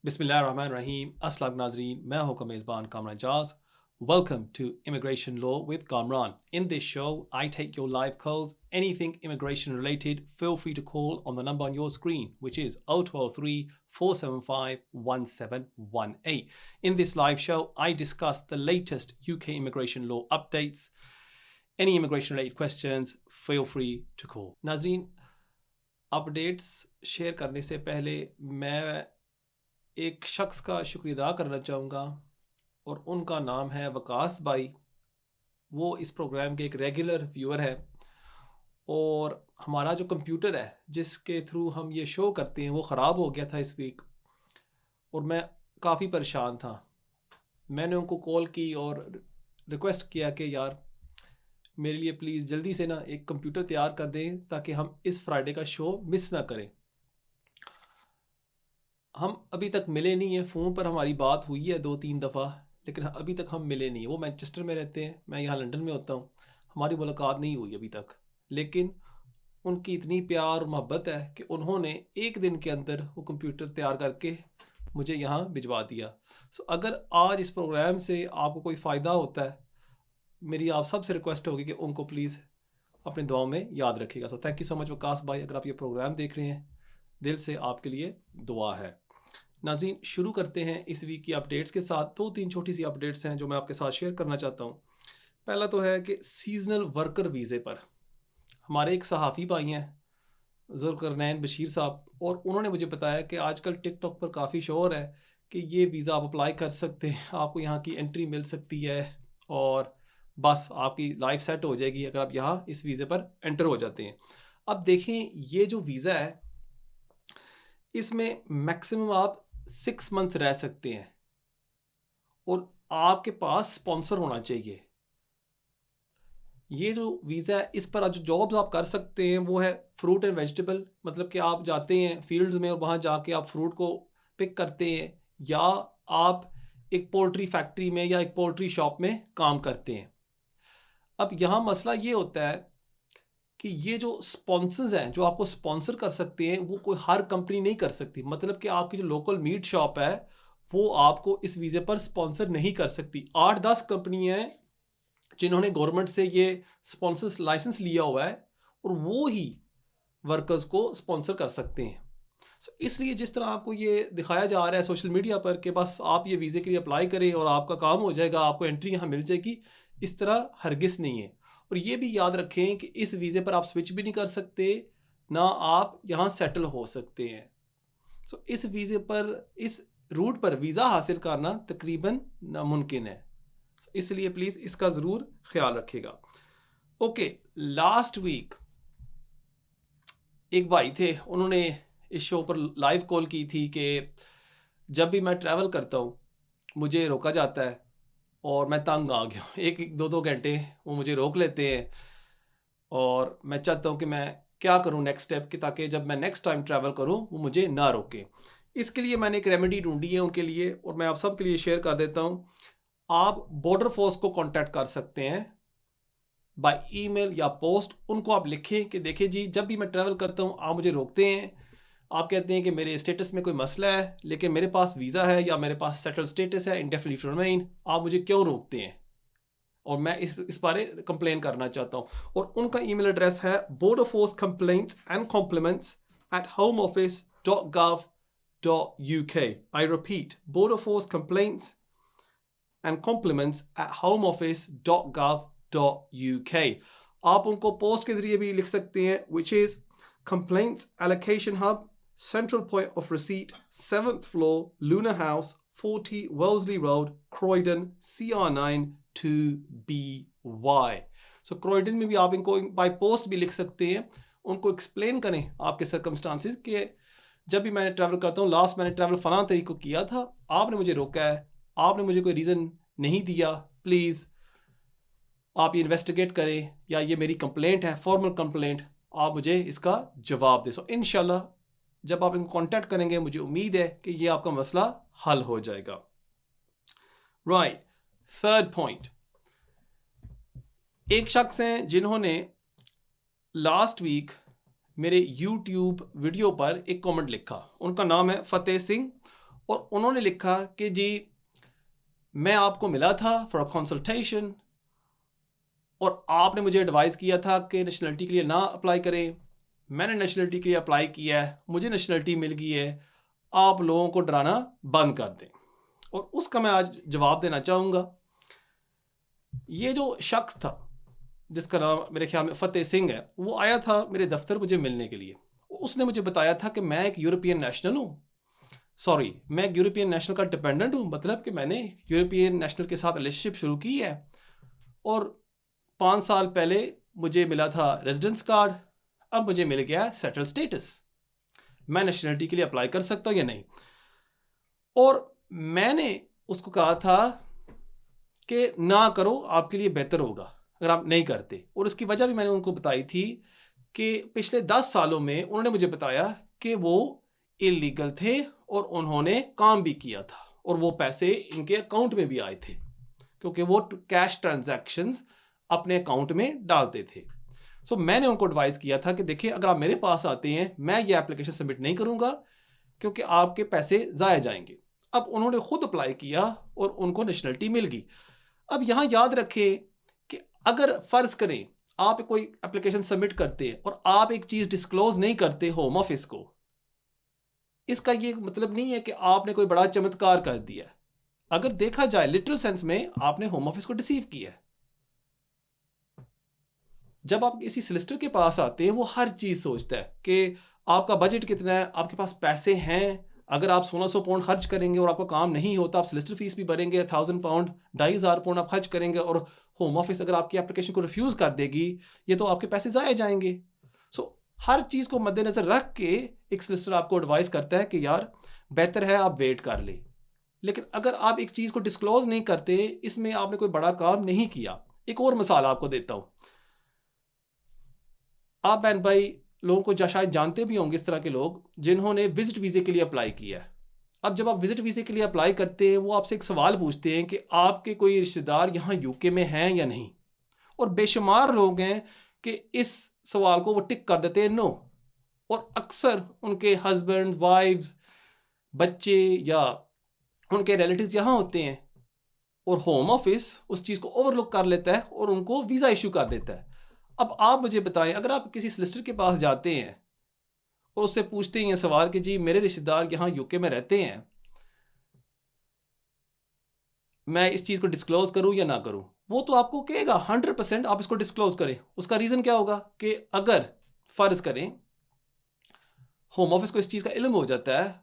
बिस्मिल्लाहिर्रहमानिर्रहीम। अस्सलाम नाज़रीन, मैं हूं मेज़बान कामरान जाज। Welcome to Immigration Law with Kamran. In this show, I take your live calls. Anything immigration related, feel free to call on the number on your screen, which is 0203 475 1718. In this live show, I discuss the latest UK immigration law updates. Any immigration related questions, feel free to call. नाज़रीन, updates share करने से पहले मैं एक शख्स का शुक्रिया अदा करना चाहूँगा और उनका नाम है वकास भाई। वो इस प्रोग्राम के एक रेगुलर व्यूअर है और हमारा जो कंप्यूटर है जिसके थ्रू हम ये शो करते हैं वो ख़राब हो गया था इस वीक और मैं काफ़ी परेशान था। मैंने उनको कॉल की और रिक्वेस्ट किया कि यार मेरे लिए प्लीज़ जल्दी से ना एक कंप्यूटर तैयार कर दें ताकि हम इस फ्राइडे का शो मिस ना करें। हम अभी तक मिले नहीं हैं, फ़ोन पर हमारी बात हुई है 2-3 दफ़ा, लेकिन अभी तक हम मिले नहीं। वो मैनचेस्टर में रहते हैं, मैं यहाँ लंदन में होता हूँ। हमारी मुलाकात नहीं हुई अभी तक, लेकिन उनकी इतनी प्यार और मोहब्बत है कि उन्होंने एक दिन के अंदर वो कंप्यूटर तैयार करके मुझे यहाँ भिजवा दिया। सो अगर आज इस प्रोग्राम से आपको कोई फ़ायदा होता है, मेरी आप सबसे रिक्वेस्ट होगी कि उनको प्लीज़ अपनी दुआओं में याद रखिएगा। So thank you so much Waqas भाई, अगर आप ये प्रोग्राम देख रहे हैं, दिल से आपके लिए दुआ है। नाज़रीन, शुरू करते हैं इस वीक की अपडेट्स के साथ। 2-3 छोटी सी अपडेट्स हैं जो मैं आपके साथ शेयर करना चाहता हूँ। पहला तो है कि सीजनल वर्कर वीज़े पर हमारे एक सहाफ़ी भाई हैं ज़ुल्करनैन बशीर साहब, और उन्होंने मुझे बताया कि आजकल टिकटॉक पर काफ़ी शोर है कि ये वीज़ा आप अप्लाई कर सकते हैं, आपको यहाँ की एंट्री मिल सकती है और बस आपकी लाइफ सेट हो जाएगी अगर आप यहाँ इस वीज़े पर एंटर हो जाते हैं। अब देखें, ये जो वीज़ा है इसमें मैक्सिमम आप 6 मंथ रह सकते हैं और आपके पास स्पॉन्सर होना चाहिए। ये जो वीज़ा है इस पर जो जॉब्स आप कर सकते हैं वो है फ्रूट एंड वेजिटेबल, मतलब कि आप जाते हैं फील्ड्स में और वहाँ जाके आप फ्रूट को पिक करते हैं, या आप एक पोल्ट्री फैक्ट्री में या एक पोल्ट्री शॉप में काम करते हैं। अब यहाँ मसला ये होता है कि ये जो स्पॉन्सर्स हैं जो आपको स्पॉन्सर कर सकते हैं वो कोई हर कंपनी नहीं कर सकती। मतलब कि आपकी जो लोकल मीट शॉप है वो आपको इस वीज़े पर स्पॉन्सर नहीं कर सकती। 8-10 कंपनियां हैं जिन्होंने गवर्नमेंट से ये स्पॉन्सर्स लाइसेंस लिया हुआ है और वो ही वर्कर्स को स्पॉन्सर कर सकते हैं। इसलिए जिस तरह आपको ये दिखाया जा रहा है सोशल मीडिया पर कि बस आप ये वीज़े के लिए अप्लाई करें और आपका काम हो जाएगा, आपको एंट्री यहाँ मिल जाएगी, इस तरह हरगिज़ नहीं है। और ये भी याद रखें कि इस वीज़े पर आप स्विच भी नहीं कर सकते, ना आप यहाँ सेटल हो सकते हैं। सो इस वीज़े पर, इस रूट पर वीज़ा हासिल करना तकरीबन नामुमकिन है। इसलिए प्लीज़ इसका ज़रूर ख्याल रखिएगा। ओके, लास्ट वीक एक भाई थे, उन्होंने इस शो पर लाइव कॉल की थी कि जब भी मैं ट्रैवल करता हूँ मुझे रोका जाता है और मैं तंग आ गया हूँ। 1-2 घंटे वो मुझे रोक लेते हैं और मैं चाहता हूँ कि मैं क्या करूँ नेक्स्ट स्टेप की, ताकि जब मैं नेक्स्ट टाइम ट्रैवल करूँ वो मुझे ना रोके। इसके लिए मैंने एक रेमेडी ढूंढी है उनके लिए और मैं आप सब के लिए शेयर कर देता हूँ। आप बॉर्डर फोर्स को कांटेक्ट कर सकते हैं बाय ईमेल या पोस्ट। उनको आप लिखें कि देखिए जी, जब भी मैं ट्रैवल करता हूँ आप मुझे रोकते हैं, आप कहते हैं कि मेरे स्टेटस में कोई मसला है लेकिन मेरे पास वीज़ा है या मेरे पास सेटल स्टेटस है, इंडेफिनिट टू रिमेन, आप मुझे क्यों रोकते हैं और मैं इस बारे कंप्लेन करना चाहता हूँ। और उनका ईमेल एड्रेस है borderforcecomplaints@homeoffice.gov.uk। I repeat, borderforcecomplaints@homeoffice.gov.uk। आप उनको पोस्ट के जरिए भी लिख सकते हैं, which is Complaints Allocation Hub, Central Point of Receipt, 7th floor, Luna House, 40 Wellesley Road, Croydon, CR9 2BY। So Croydon में भी आप इनको बाय पोस्ट भी लिख सकते हैं। उनको एक्सप्लेन करें आपके सर्कमस्टांसिस कि जब भी मैंने ट्रैवल करता हूँ, लास्ट मैंने ट्रैवल फलां तरीके को किया था, आपने मुझे रोका है, आपने मुझे कोई रीज़न नहीं दिया, प्लीज़ आप ये इन्वेस्टिगेट करें या ये मेरी कंप्लेंट है, फॉर्मल कंप्लेंट, आप मुझे इसका जवाब दें। सो इंशाल्लाह जब आप इनको कांटेक्ट करेंगे मुझे उम्मीद है कि ये आपका मसला हल हो जाएगा। राइट, थर्ड पॉइंट, एक शख्स हैं जिन्होंने लास्ट वीक मेरे YouTube वीडियो पर एक कमेंट लिखा। उनका नाम है फतेह सिंह और उन्होंने लिखा कि जी मैं आपको मिला था फॉर अ कंसल्टेशन और आपने मुझे एडवाइस किया था कि नेशनलिटी के लिए ना अप्लाई करें। मैंने नेशनलिटी के लिए अप्लाई किया है, मुझे नेशनलिटी मिल गई है, आप लोगों को डराना बंद कर दें। और उसका मैं आज जवाब देना चाहूँगा। ये जो शख्स था जिसका नाम मेरे ख्याल में फ़तेह सिंह है, वो आया था मेरे दफ्तर मुझे मिलने के लिए। उसने मुझे बताया था कि मैं एक यूरोपियन नेशनल हूँ, सॉरी मैं एक यूरोपियन नेशनल का डिपेंडेंट हूँ, मतलब कि मैंने यूरोपियन नेशनल के साथ रिलेशनशिप शुरू की है और 5 साल पहले मुझे मिला था रेजिडेंस कार्ड, अब मुझे मिल गया सेटल स्टेटस। मैं नेशनलिटी के लिए अप्लाई कर सकता हूँ या नहीं? और मैंने उसको कहा था कि ना करो, आपके लिए बेहतर होगा अगर आप नहीं करते। और उसकी वजह भी मैंने उनको बताई थी कि पिछले 10 सालों में उन्होंने मुझे बताया कि वो इलीगल थे और उन्होंने काम भी किया था और वो पैसे इनके अकाउंट में भी आए थे क्योंकि वो कैश ट्रांजैक्शंस अपने अकाउंट में डालते थे। सो मैंने उनको एडवाइस किया था कि देखिए अगर आप मेरे पास आते हैं मैं ये एप्लीकेशन सबमिट नहीं करूंगा क्योंकि आपके पैसे ज़ाया जाएंगे। अब उन्होंने खुद अप्लाई किया और उनको नेशनलिटी मिल गई। अब यहां याद रखें कि अगर फर्ज करें आप कोई एप्लीकेशन सबमिट करते हैं और आप एक चीज डिस्क्लोज नहीं करते होम ऑफिस को, इसका ये मतलब नहीं है कि आपने कोई बड़ा चमत्कार कर दिया। अगर देखा जाए लिटरल सेंस में आपने होम ऑफिस को डिसीव किया है। जब आप किसी सॉलिसिटर के पास आते हैं वो हर चीज सोचता है कि आपका बजट कितना है, आपके पास पैसे हैं। अगर आप 1600 पाउंड खर्च करेंगे और आपका काम नहीं होता, आप सॉलिसिटर फीस भी भरेंगे 1000 पाउंड, 2500 पाउंड आप खर्च करेंगे और होम ऑफिस अगर आपकी एप्लीकेशन को रिफ्यूज कर देगी, ये तो आपके पैसे जाए जाएंगे। सो हर चीज को मद्देनजर रख के एक सॉलिसिटर आपको एडवाइस करता है कि यार बेहतर है आप वेट कर ले। लेकिन अगर आप एक चीज को डिस्क्लोज नहीं करते, इसमें आपने कोई बड़ा काम नहीं किया। एक और मिसाल आपको देता हूं। आप बहन भाई लोगों को शायद जानते भी होंगे इस तरह के लोग जिन्होंने विजिट वीजे के लिए अप्लाई किया है। अब जब आप विजिट वीजे के लिए अप्लाई करते हैं वो आपसे एक सवाल पूछते हैं कि आपके कोई रिश्तेदार यहाँ यूके में हैं या नहीं। और बेशुमार लोग हैं कि इस सवाल को वो टिक कर देते हैं नो। और अक्सर उनके हस्बैंड वाइफ्स बच्चे या उनके रिलेटिव्स यहाँ होते हैं और होम ऑफिस उस चीज़ को ओवरलुक कर लेता है और उनको वीज़ा इशू कर देता है। अब आप मुझे बताएं, अगर आप किसी सॉलिसिटर के पास जाते हैं और उससे पूछते हैं ये सवाल कि जी मेरे रिश्तेदार यहाँ यूके में रहते हैं, मैं इस चीज़ को डिस्क्लोज करूं या ना करूं, वो तो आपको कहेगा 100% आप इसको डिस्क्लोज करें। उसका रीज़न क्या होगा कि अगर फ़र्ज़ करें होम ऑफिस को इस चीज़ का इल्म हो जाता है,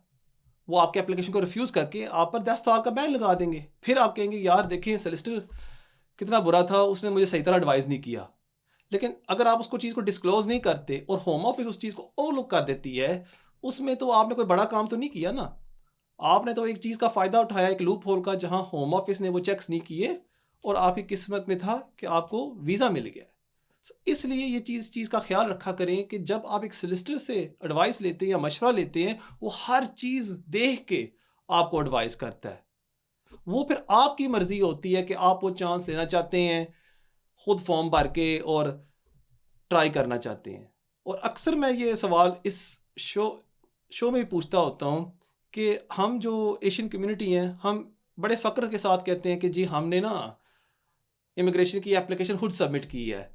वो आपके एप्लीकेशन को रिफ्यूज़ करके आप पर 10 साल का बैन लगा देंगे। फिर आप कहेंगे यार देखिए सॉलिसिटर कितना बुरा था, उसने मुझे सही तरह एडवाइस नहीं किया। लेकिन अगर आप उसको चीज़ को डिस्क्लोज नहीं करते और होम ऑफिस उस चीज़ को ओवरलुक कर देती है, उसमें तो आपने कोई बड़ा काम तो नहीं किया ना। आपने तो एक चीज़ का फ़ायदा उठाया, एक लूप होल का, जहां होम ऑफिस ने वो चेक्स नहीं किए और आपकी किस्मत में था कि आपको वीज़ा मिल गया। इसलिए ये चीज़ का ख्याल रखा करें कि जब आप एक सॉलिसिटर से एडवाइस लेते हैं या मशवरा लेते हैं, वो हर चीज़ देख के आपको एडवाइस करता है। वो फिर आपकी मर्जी होती है कि आप वो चांस लेना चाहते हैं, खुद फॉर्म भर के और ट्राई करना चाहते हैं। और अक्सर मैं ये सवाल इस शो शो में भी पूछता होता हूँ कि हम जो एशियन कम्युनिटी हैं, हम बड़े फ़ख्र के साथ कहते हैं कि जी हमने ना इमिग्रेशन की एप्लीकेशन खुद सबमिट की है,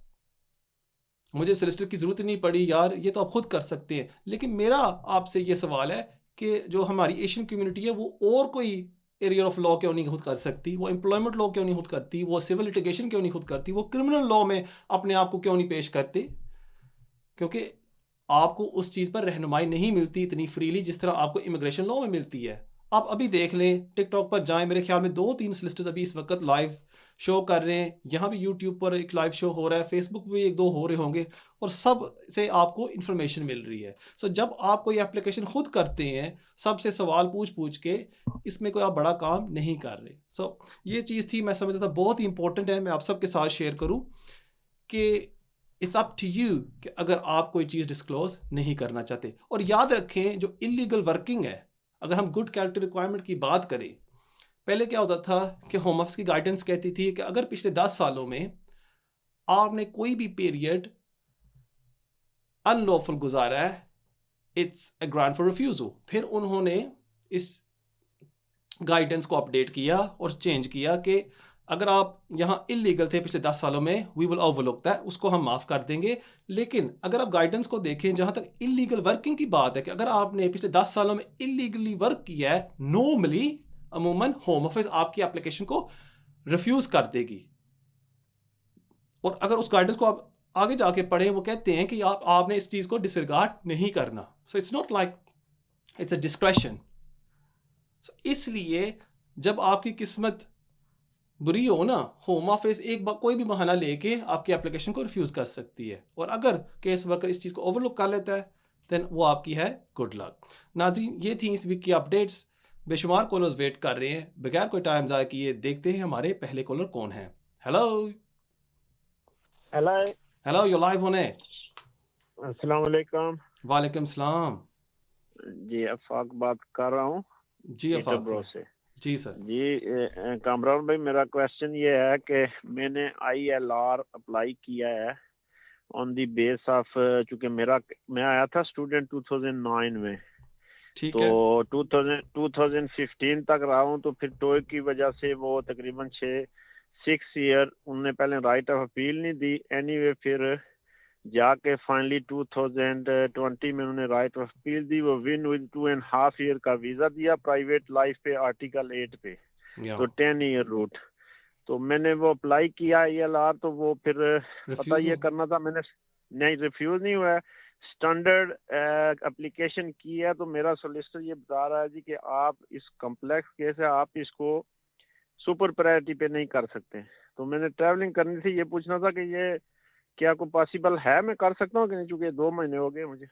मुझे सॉलिसिटर की ज़रूरत नहीं पड़ी, यार ये तो आप खुद कर सकते हैं। लेकिन मेरा आपसे ये सवाल है कि जो हमारी एशियन कम्युनिटी है वो और कोई एरिया ऑफ लॉ क्यों नहीं खुद कर सकती? वो एम्प्लॉयमेंट लॉ क्यों नहीं खुद करती? वो सिविल लिटिगेशन क्यों नहीं खुद करती? वो क्रिमिनल लॉ में अपने आप को क्यों नहीं पेश करते? क्योंकि आपको उस चीज़ पर रहनुमाई नहीं मिलती इतनी फ्रीली जिस तरह आपको इमिग्रेशन लॉ में मिलती है। आप अभी देख लें, टिकटॉक पर जाएं, मेरे ख्याल में 2-3 सोलिसिटर्स अभी इस वक्त लाइव शो कर रहे हैं। यहाँ भी यूट्यूब पर एक लाइव शो हो रहा है, फेसबुक पे भी 1-2 हो रहे होंगे और सब से आपको इन्फॉर्मेशन मिल रही है। सो जब आप कोई एप्लीकेशन खुद करते हैं, सबसे सवाल पूछ के, इसमें कोई आप बड़ा काम नहीं कर रहे। सो ये चीज़ थी, मैं समझता था बहुत ही इंपॉर्टेंट है मैं आप सबके साथ शेयर करूँ कि इट्स अप टू यू कि अगर आप कोई चीज़ डिस्क्लोज नहीं करना चाहते। और याद रखें जो इलीगल वर्किंग है, अगर हम गुड कैरेक्टर रिक्वायरमेंट की बात करें, पहले क्या होता था कि होम ऑफिस की गाइडेंस कहती थी कि अगर पिछले 10 सालों में आपने कोई भी पीरियड अनलॉफुल गुजारा है, it's a grant for refusal. फिर उन्होंने इस गाइडेंस को अपडेट किया और चेंज किया कि अगर आप यहाँ इलीगल थे पिछले 10 सालों में, वी विल ओवरलुक दैट, उसको हम माफ़ कर देंगे। लेकिन अगर आप गाइडेंस को देखें, जहाँ तक इलीगल वर्किंग की बात है, कि अगर आपने पिछले 10 सालों में इलीगली वर्क किया है, नॉर्मली अमूमन होम ऑफिस आपकी एप्लीकेशन को रिफ्यूज़ कर देगी। और अगर उस गाइडेंस को आप आगे जाके पढ़ें, वो कहते हैं कि आपने इस चीज़ को डिसरिगार्ड नहीं करना। So it's not like it's a discretion. इसलिए जब आपकी किस्मत बुरी हो ना, होम ऑफिस कोई भी बहाना लेके आपकी एप्लीकेशन को रिफ्यूज़ कर सकती है। और अगर केस वर्कर इस चीज़ को ओवरलुक कर लेता है, देन वो आपकी है गुड लक। नाज़रीन, ये थी इस वीक की अपडेट्स। बेशुमार कॉलर्स वेट कर रहे हैं, बगैर कोई टाइम ज़ाया किए देखते हैं हमारे पहले कॉलर कौन है। Hello hello hello, you live on air. अस्सलाम वालेकुम वालेकुम सलाम। जी, अफाक बात कर रहा हूँ जी अफाक ब्रो सर। से। जी सर। जी कामरान भाई, मेरा क्वेश्चन ये है कि मैंने ILR अप्लाई किया है ऑन दी बेस ऑफ, चूंकि मैं आया था स्टूडेंट 2009 में, ठीक तो है। 2015 तक रहा हूँ। तो फिर टोए की वजह से वो तकरीबन 6 ईयर उन्होंने पहले राइट ऑफ अपील नहीं दी। एनीवे फिर जाके फाइनली 2020 में उन्होंने राइट ऑफ अपील दी। वो विन विद 2.5 ईयर का वीजा दिया प्राइवेट लाइफ पे, आर्टिकल 8 पे, तो 10 ईयर रूट। तो मैंने वो अप्लाई किया ILR, तो वो फिर पता रिफ्यूज ये हो करना था मैंने, नहीं रिफ्यूज नहीं हुआ है। स्टैंडर्ड एप्लीकेशन की है। तो मेरा सोलिसिटर ये बता रहा है जी कि आप इस कॉम्प्लेक्स केस है, आप इसको सुपर प्रायोरिटी पे नहीं कर सकते। तो मैंने ट्रैवलिंग करनी थी, ये पूछना था कि ये क्या कोई पॉसिबल है, मैं कर सकता हूँ कि नहीं, चूंकि 2 महीने हो गए मुझे।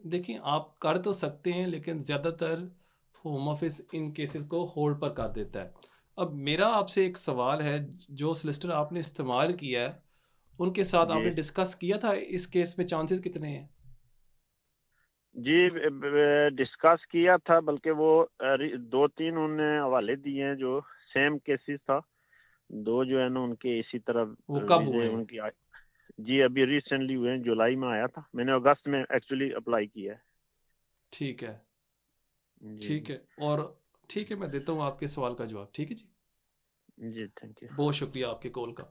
देखिए, आप कर तो सकते हैं, लेकिन ज़्यादातर होम ऑफिस इन केसेस को होल्ड पर कर देता है। अब मेरा आपसे एक सवाल है, जो सोलिसिटर आपने इस्तेमाल किया है, उनके साथ जी आपने डिस्कस किया था इस केस में चांसेस कितने हैं? जी, डिस्कस किया था, बल्कि वो 2-3 उन्होंने हवाले दिए हैं जो सेम केसेस था। 2 जो है ना उनके इसी तरह वो कब वीजे हुए हैं? उनकी जी अभी रिसेंटली हुए हैं, जुलाई में आया था। मैंने अगस्त में एक्चुअली अप्लाई किया है। ठीक है। जी ठीक है। और ठीक है, मैं देता हूँ आपके सवाल का जवाब। ठीक है जी। जी, थैंक यू। बहुत शुक्रिया आपके कॉल का।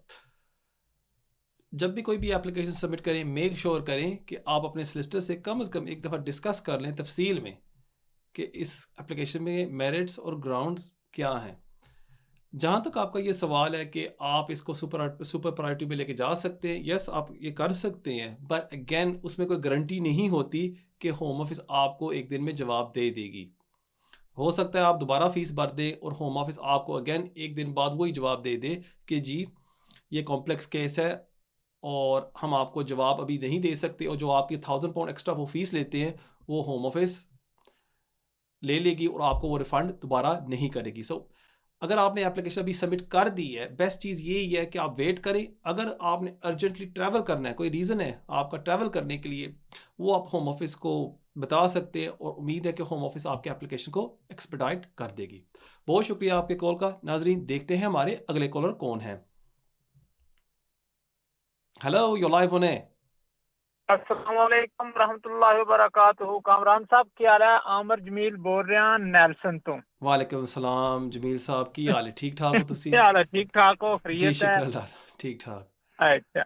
जब भी कोई भी एप्लीकेशन सबमिट करें, मेक श्योर करें कि आप अपने सोलिसिटर से कम एक दफ़ा डिस्कस कर लें तफसील में कि इस एप्लीकेशन में मेरिट्स और ग्राउंड्स क्या हैं। जहाँ तक आपका ये सवाल है कि आप इसको सुपर प्रायोरिटी में लेके जा सकते हैं, यस आप ये कर सकते हैं, बट अगेन उसमें कोई गारंटी नहीं होती कि होम ऑफिस आपको एक दिन में जवाब दे देगी। हो सकता है आप दोबारा फीस भर दें और होम ऑफिस आपको अगेन एक दिन बाद वही जवाब दे दे कि जी ये कॉम्प्लेक्स केस है और हम आपको जवाब अभी नहीं दे सकते, और जो आपकी £1000 एक्स्ट्रा वो फीस लेते हैं, वो होम ऑफिस ले लेगी और आपको वो रिफंड दोबारा नहीं करेगी। सो अगर आपने एप्लीकेशन अभी सबमिट कर दी है, बेस्ट चीज़ यही है कि आप वेट करें। अगर आपने अर्जेंटली ट्रैवल करना है, कोई रीज़न है आपका ट्रैवल करने के लिए, वो आप होम ऑफिस को बता सकते हैं और उम्मीद है कि होम ऑफिस आपके एप्लीकेशन को एक्सपेडाइट कर देगी। बहुत शुक्रिया आपके कॉल का। नाजरीन, देखते हैं हमारे अगले कॉलर कौन है। Hello, you live on air. अस्सलाम वालेकुम रहमतुल्लाहि व बरकातहू। कामरान साहब क्या हाल है? आमर जमील बोल रहा नेल्सन तो। वालेकुम सलाम जमील साहब, की हाल है? ठीक ठाक हो तुसी? क्या हाल है? ठीक ठाक हो? जी खरीयत है? शुक्र अल्लाह दा, ठीक ठाक। अच्छा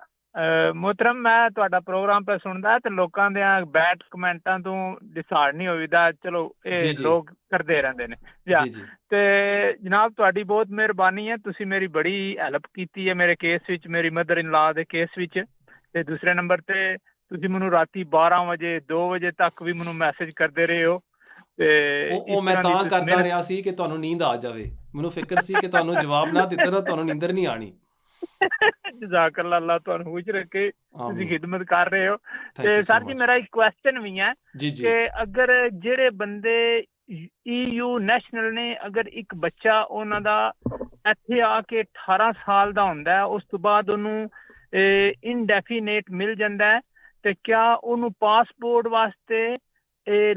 मोहतरम, मैं ਤੁਹਾਡਾ ਪ੍ਰੋਗਰਾਮ पे ਸੁਣਦਾ ਤੇ ਲੋਕਾਂ ਦੇ ਬੈਡ ਕਮੈਂਟਾਂ ਤੋਂ ਡਿਸਾਈਡ ਨਹੀਂ ਹੋਈਦਾ। ਚਲੋ जी ਇਹ जी ਲੋਕ ਕਰਦੇ ਰਹਿੰਦੇ ਨੇ ਜਾਂ जी जी ਤੇ ਜਨਾਬ ਤੁਹਾਡੀ ਬਹੁਤ ਮਿਹਰਬਾਨੀ ਹੈ। ਤੁਸੀਂ ਮੇਰੀ ਬੜੀ ਹੈਲਪ ਕੀਤੀ ਹੈ ਮੇਰੇ ਕੇਸ ਵਿੱਚ, ਮੇਰੀ ਮਦਰ ਇਨ ਲਾ ਦੇ ਕੇਸ ਵਿੱਚ। ਤੇ ਦੂਸਰੇ ਨੰਬਰ ਤੇ ਤੁਸੀਂ ਮੈਨੂੰ ਰਾਤੀ 12 ਵਜੇ 2 ਵਜੇ ਤੱਕ ਵੀ ਮੈਨੂੰ ਮੈਸੇਜ ਕਰਦੇ ਰਹੇ ਹੋ ਤੇ ਇਸ ਉਹ ਮੈਂ ਤਰ੍ਹਾਂ ਦੀ ਤਾਂ ਤੁਸੀਂ ਕਰਦਾ ਮਿਹਨਤ ਰਿਹਾ ਸੀ ਕਿ ਤੁਹਾਨੂੰ ਨੀਂਦ ਆ ਜਾਵੇ। ਮੈਨੂੰ ਫਿਕਰ ਸੀ ਕਿ ਤੁਹਾਨੂੰ ਜਵਾਬ ਨਾ ਦਿੱਤਾ ਤਾਂ ਤੁਹਾਨੂੰ ਨੀਂਦਰ ਨਹੀਂ ਆਣੀ। ਜਜ਼ਾਕੱਲਾ, ਅੱਲਾ ਤੁਹਾਨੂੰ ਖੁਸ਼ ਰੱਖੇ। ਤੁਸੀਂ ਆਮੀਨ। ਖਿਦਮਤ ਕਰ ਰਹੇ ਹੋ। ਥੈਂਕ ਤੇ ਯੂ ਸੋ ਸਰ ਜੀ, ਮਚ। ਮੇਰਾ ਇੱਕ ਕੁਐਸਚਨ ਵੀ ਹੈ ਜੀ ਜੀ ਕਿ ਅਗਰ ਜਿਹੜੇ ਬੰਦੇ EU ਨੈਸ਼ਨਲ ਨੇ, ਅਗਰ ਇੱਕ ਬੱਚਾ ਉਹਨਾਂ ਦਾ ਇੱਥੇ ਆ ਕੇ 18 ਸਾਲ ਦਾ ਹੁੰਦਾ ਹੈ, ਉਸ ਤੋਂ ਬਾਅਦ ਉਹਨੂੰ ਇਨਡੈਫੀਨੇਟ ਮਿਲ ਜਾਂਦਾ ਹੈ, ਤੇ ਕਿਆ ਉਹਨੂੰ ਪਾਸਪੋਰਟ ਵਾਸਤੇ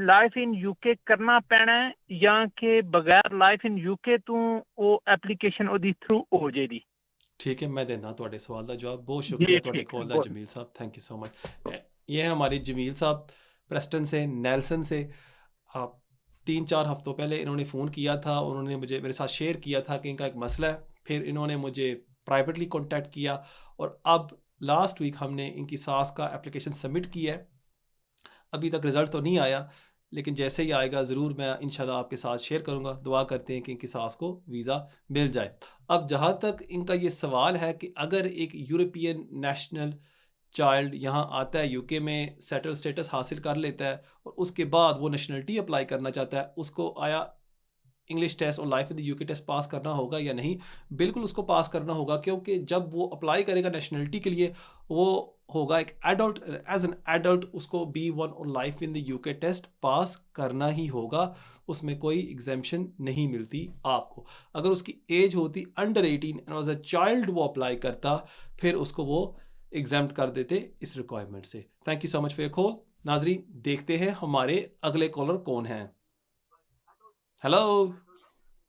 ਲਾਈਫ ਇਨ UK ਕਰਨਾ ਪੈਣਾ ਹੈ ਜਾਂ ਕਿ ਬਗੈਰ ਲਾਈਫ ਇਨ UK ਤੋਂ ਉਹ ਐਪਲੀਕੇਸ਼ਨ ਉਹਦੀ ਥਰੂ ਹੋ ਜਾਏਗੀ? ठीक है, मैं देना ਤੁਹਾਡੇ ਸਵਾਲ ਦਾ ਜਵਾਬ। ਬਹੁਤ जी शुक्रिया ਤੁਹਾਡੇ ठीक है, कॉल ਦਾ बहुत जमील साहब, थैंक यू सो मच। ये है हमारे जमील साहब प्रेस्टन से, नेल्सन से। आप 3-4 हफ्तों पहले इन्होंने फ़ोन किया था, उन्होंने मुझे मेरे साथ शेयर किया था कि इनका एक मसला है। फिर इन्होंने मुझे प्राइवेटली कॉन्टैक्ट किया और अब लास्ट वीक हमने इनकी सास का एप्लीकेशन सबमिट किया है। अभी तक रिज़ल्ट तो नहीं आया, लेकिन जैसे ही आएगा ज़रूर मैं इंशाल्लाह आपके साथ शेयर करूँगा। दुआ करते हैं कि इनकी सास को वीज़ा मिल जाए। अब जहाँ तक इनका ये सवाल है कि अगर एक यूरोपियन नेशनल चाइल्ड यहाँ आता है, यूके में सेटल स्टेटस हासिल कर लेता है और उसके बाद वो नेशनलिटी अप्लाई करना चाहता है, उसको आया इंग्लिश टेस्ट और life in the UK test pass करना होगा या नहीं? बिल्कुल उसको पास करना होगा, क्योंकि जब वो अप्लाई करेगा नेशनलिटी के लिए, वो होगा एक एडल्ट, एज एन एडल्ट उसको B1 और life in the UK test pass करना ही होगा। उसमें कोई एग्जेम्पशन नहीं मिलती आपको। अगर उसकी एज होती under 18 and as a child वो अप्लाई करता, फिर उसको वो एग्जाम्प्ट कर देते इस रिक्वायरमेंट से। Thank you so much for your call. नाजरीन, देखते हैं हमारे अगले कॉलर कौन हैं। हेलो।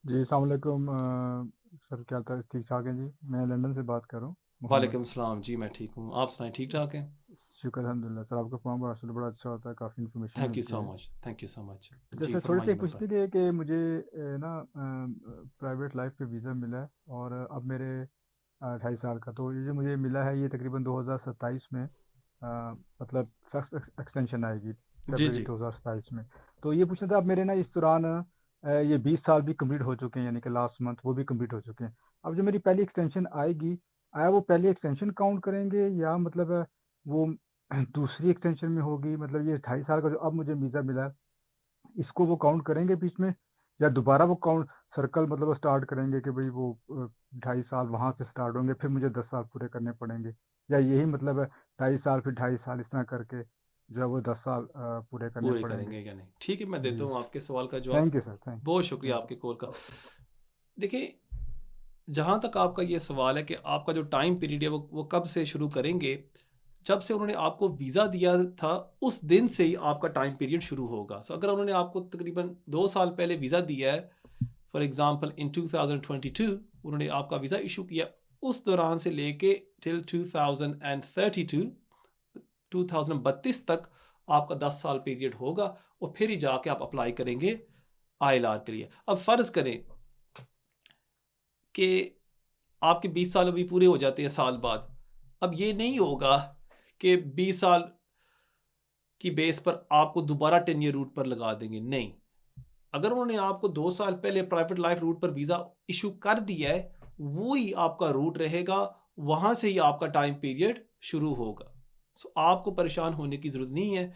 जी अस्सलाम वालेकुम सर, क्या था, ठीक ठाक हैं जी? मैं लंदन से बात कर रहा हूँ, मोहम्मद। वालेकुम सलाम जी, मैं ठीक हूँ, आप सुनाएं, ठीक ठाक हैं? शुक्र अल्हम्दुलिल्लाह सर, आपका प्रोग्राम असल बड़ा अच्छा होता है, काफ़ी इन्फॉर्मेशन थैंक यू मिलती सो है। Much, thank you so much. जी जैसे थोड़ी फरमाइए, सी पूछते बताएं। थे कि मुझे ना प्राइवेट लाइफ पे वीज़ा मिला है और अब मेरे 28 साल का, तो ये जो मुझे मिला है ये तकरीबन 2027 में मतलब फर्स्ट एक्सटेंशन आएगी जी फरवरी जी 2027 में। तो ये पूछना था, अब मेरे ना इस दौरान ये 20 साल भी कंप्लीट हो चुके हैं, यानी कि लास्ट मंथ वो भी कंप्लीट हो चुके हैं। अब जो मेरी पहली एक्सटेंशन आएगी, आया वो पहली एक्सटेंशन काउंट करेंगे या मतलब वो दूसरी एक्सटेंशन में होगी? मतलब ये 28 साल का जो अब मुझे वीज़ा मिला है, इसको वो काउंट करेंगे बीच में, या दोबारा वो काउंट सर्कल मतलब स्टार्ट करेंगे कि भाई वो 2.5 साल वहाँ से स्टार्ट होंगे, फिर मुझे 10 साल पूरे करने पड़ेंगे, या यही मतलब 2.5 साल फिर 2.5 साल इस तरह करके जो है वो 10 साल पूरे करने पूरे पड़ेंगे? करेंगे या नहीं? ठीक है, मैं देता जी हूँ आपके सवाल का जवाब। थैंक यू सर, बहुत शुक्रिया थैंक आपके कॉल का। देखिए, जहाँ तक आपका ये सवाल है कि आपका जो टाइम पीरियड है वो कब से शुरू करेंगे, जब से उन्होंने आपको वीज़ा दिया था उस दिन से ही आपका टाइम पीरियड शुरू होगा। सो अगर उन्होंने आपको तकरीबन 2 साल पहले वीज़ा दिया है, फॉर एग्जांपल इन 2022 उन्होंने आपका वीज़ा इशू किया, उस दौरान से लेके टिल 2032 तक आपका 10 साल पीरियड होगा और फिर ही जाके आप अप्लाई करेंगे ILR के लिए। अब फ़र्ज़ करें कि आपके 20 साल अभी पूरे हो जाते हैं साल बाद। अब ये नहीं होगा कि 20 साल की बेस पर आपको दोबारा 10 ईयर रूट पर लगा देंगे, नहीं। अगर उन्होंने आपको 2 साल पहले प्राइवेट लाइफ रूट पर वीज़ा इशू कर दिया है, वो ही आपका रूट रहेगा, वहाँ से ही आपका टाइम पीरियड शुरू होगा। सो आपको परेशान होने की ज़रूरत नहीं है।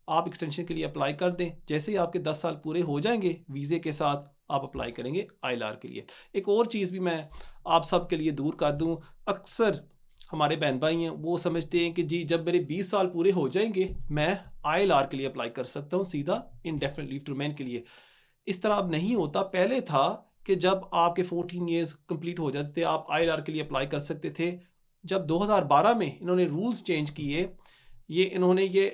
आप एक्सटेंशन के लिए अप्लाई कर दें, जैसे ही आपके 10 साल पूरे हो जाएंगे वीज़े के साथ, आप अप्लाई करेंगे ILR के लिए। एक और चीज़ भी मैं आप सब के लिए दूर कर दूं, अक्सर हमारे बहन भाई हैं वो समझते हैं कि जी जब मेरे 20 साल पूरे हो जाएंगे मैं ILR के लिए अप्लाई कर सकता हूं सीधा इंडेफिनिट लीव टू रिमेन के लिए। इस तरह अब नहीं होता। पहले था कि जब आपके 14 ईयर्स कंप्लीट हो जाते थे आप ILR के लिए अप्लाई कर सकते थे। जब 2012 में इन्होंने रूल्स चेंज किए, इन्होंने ये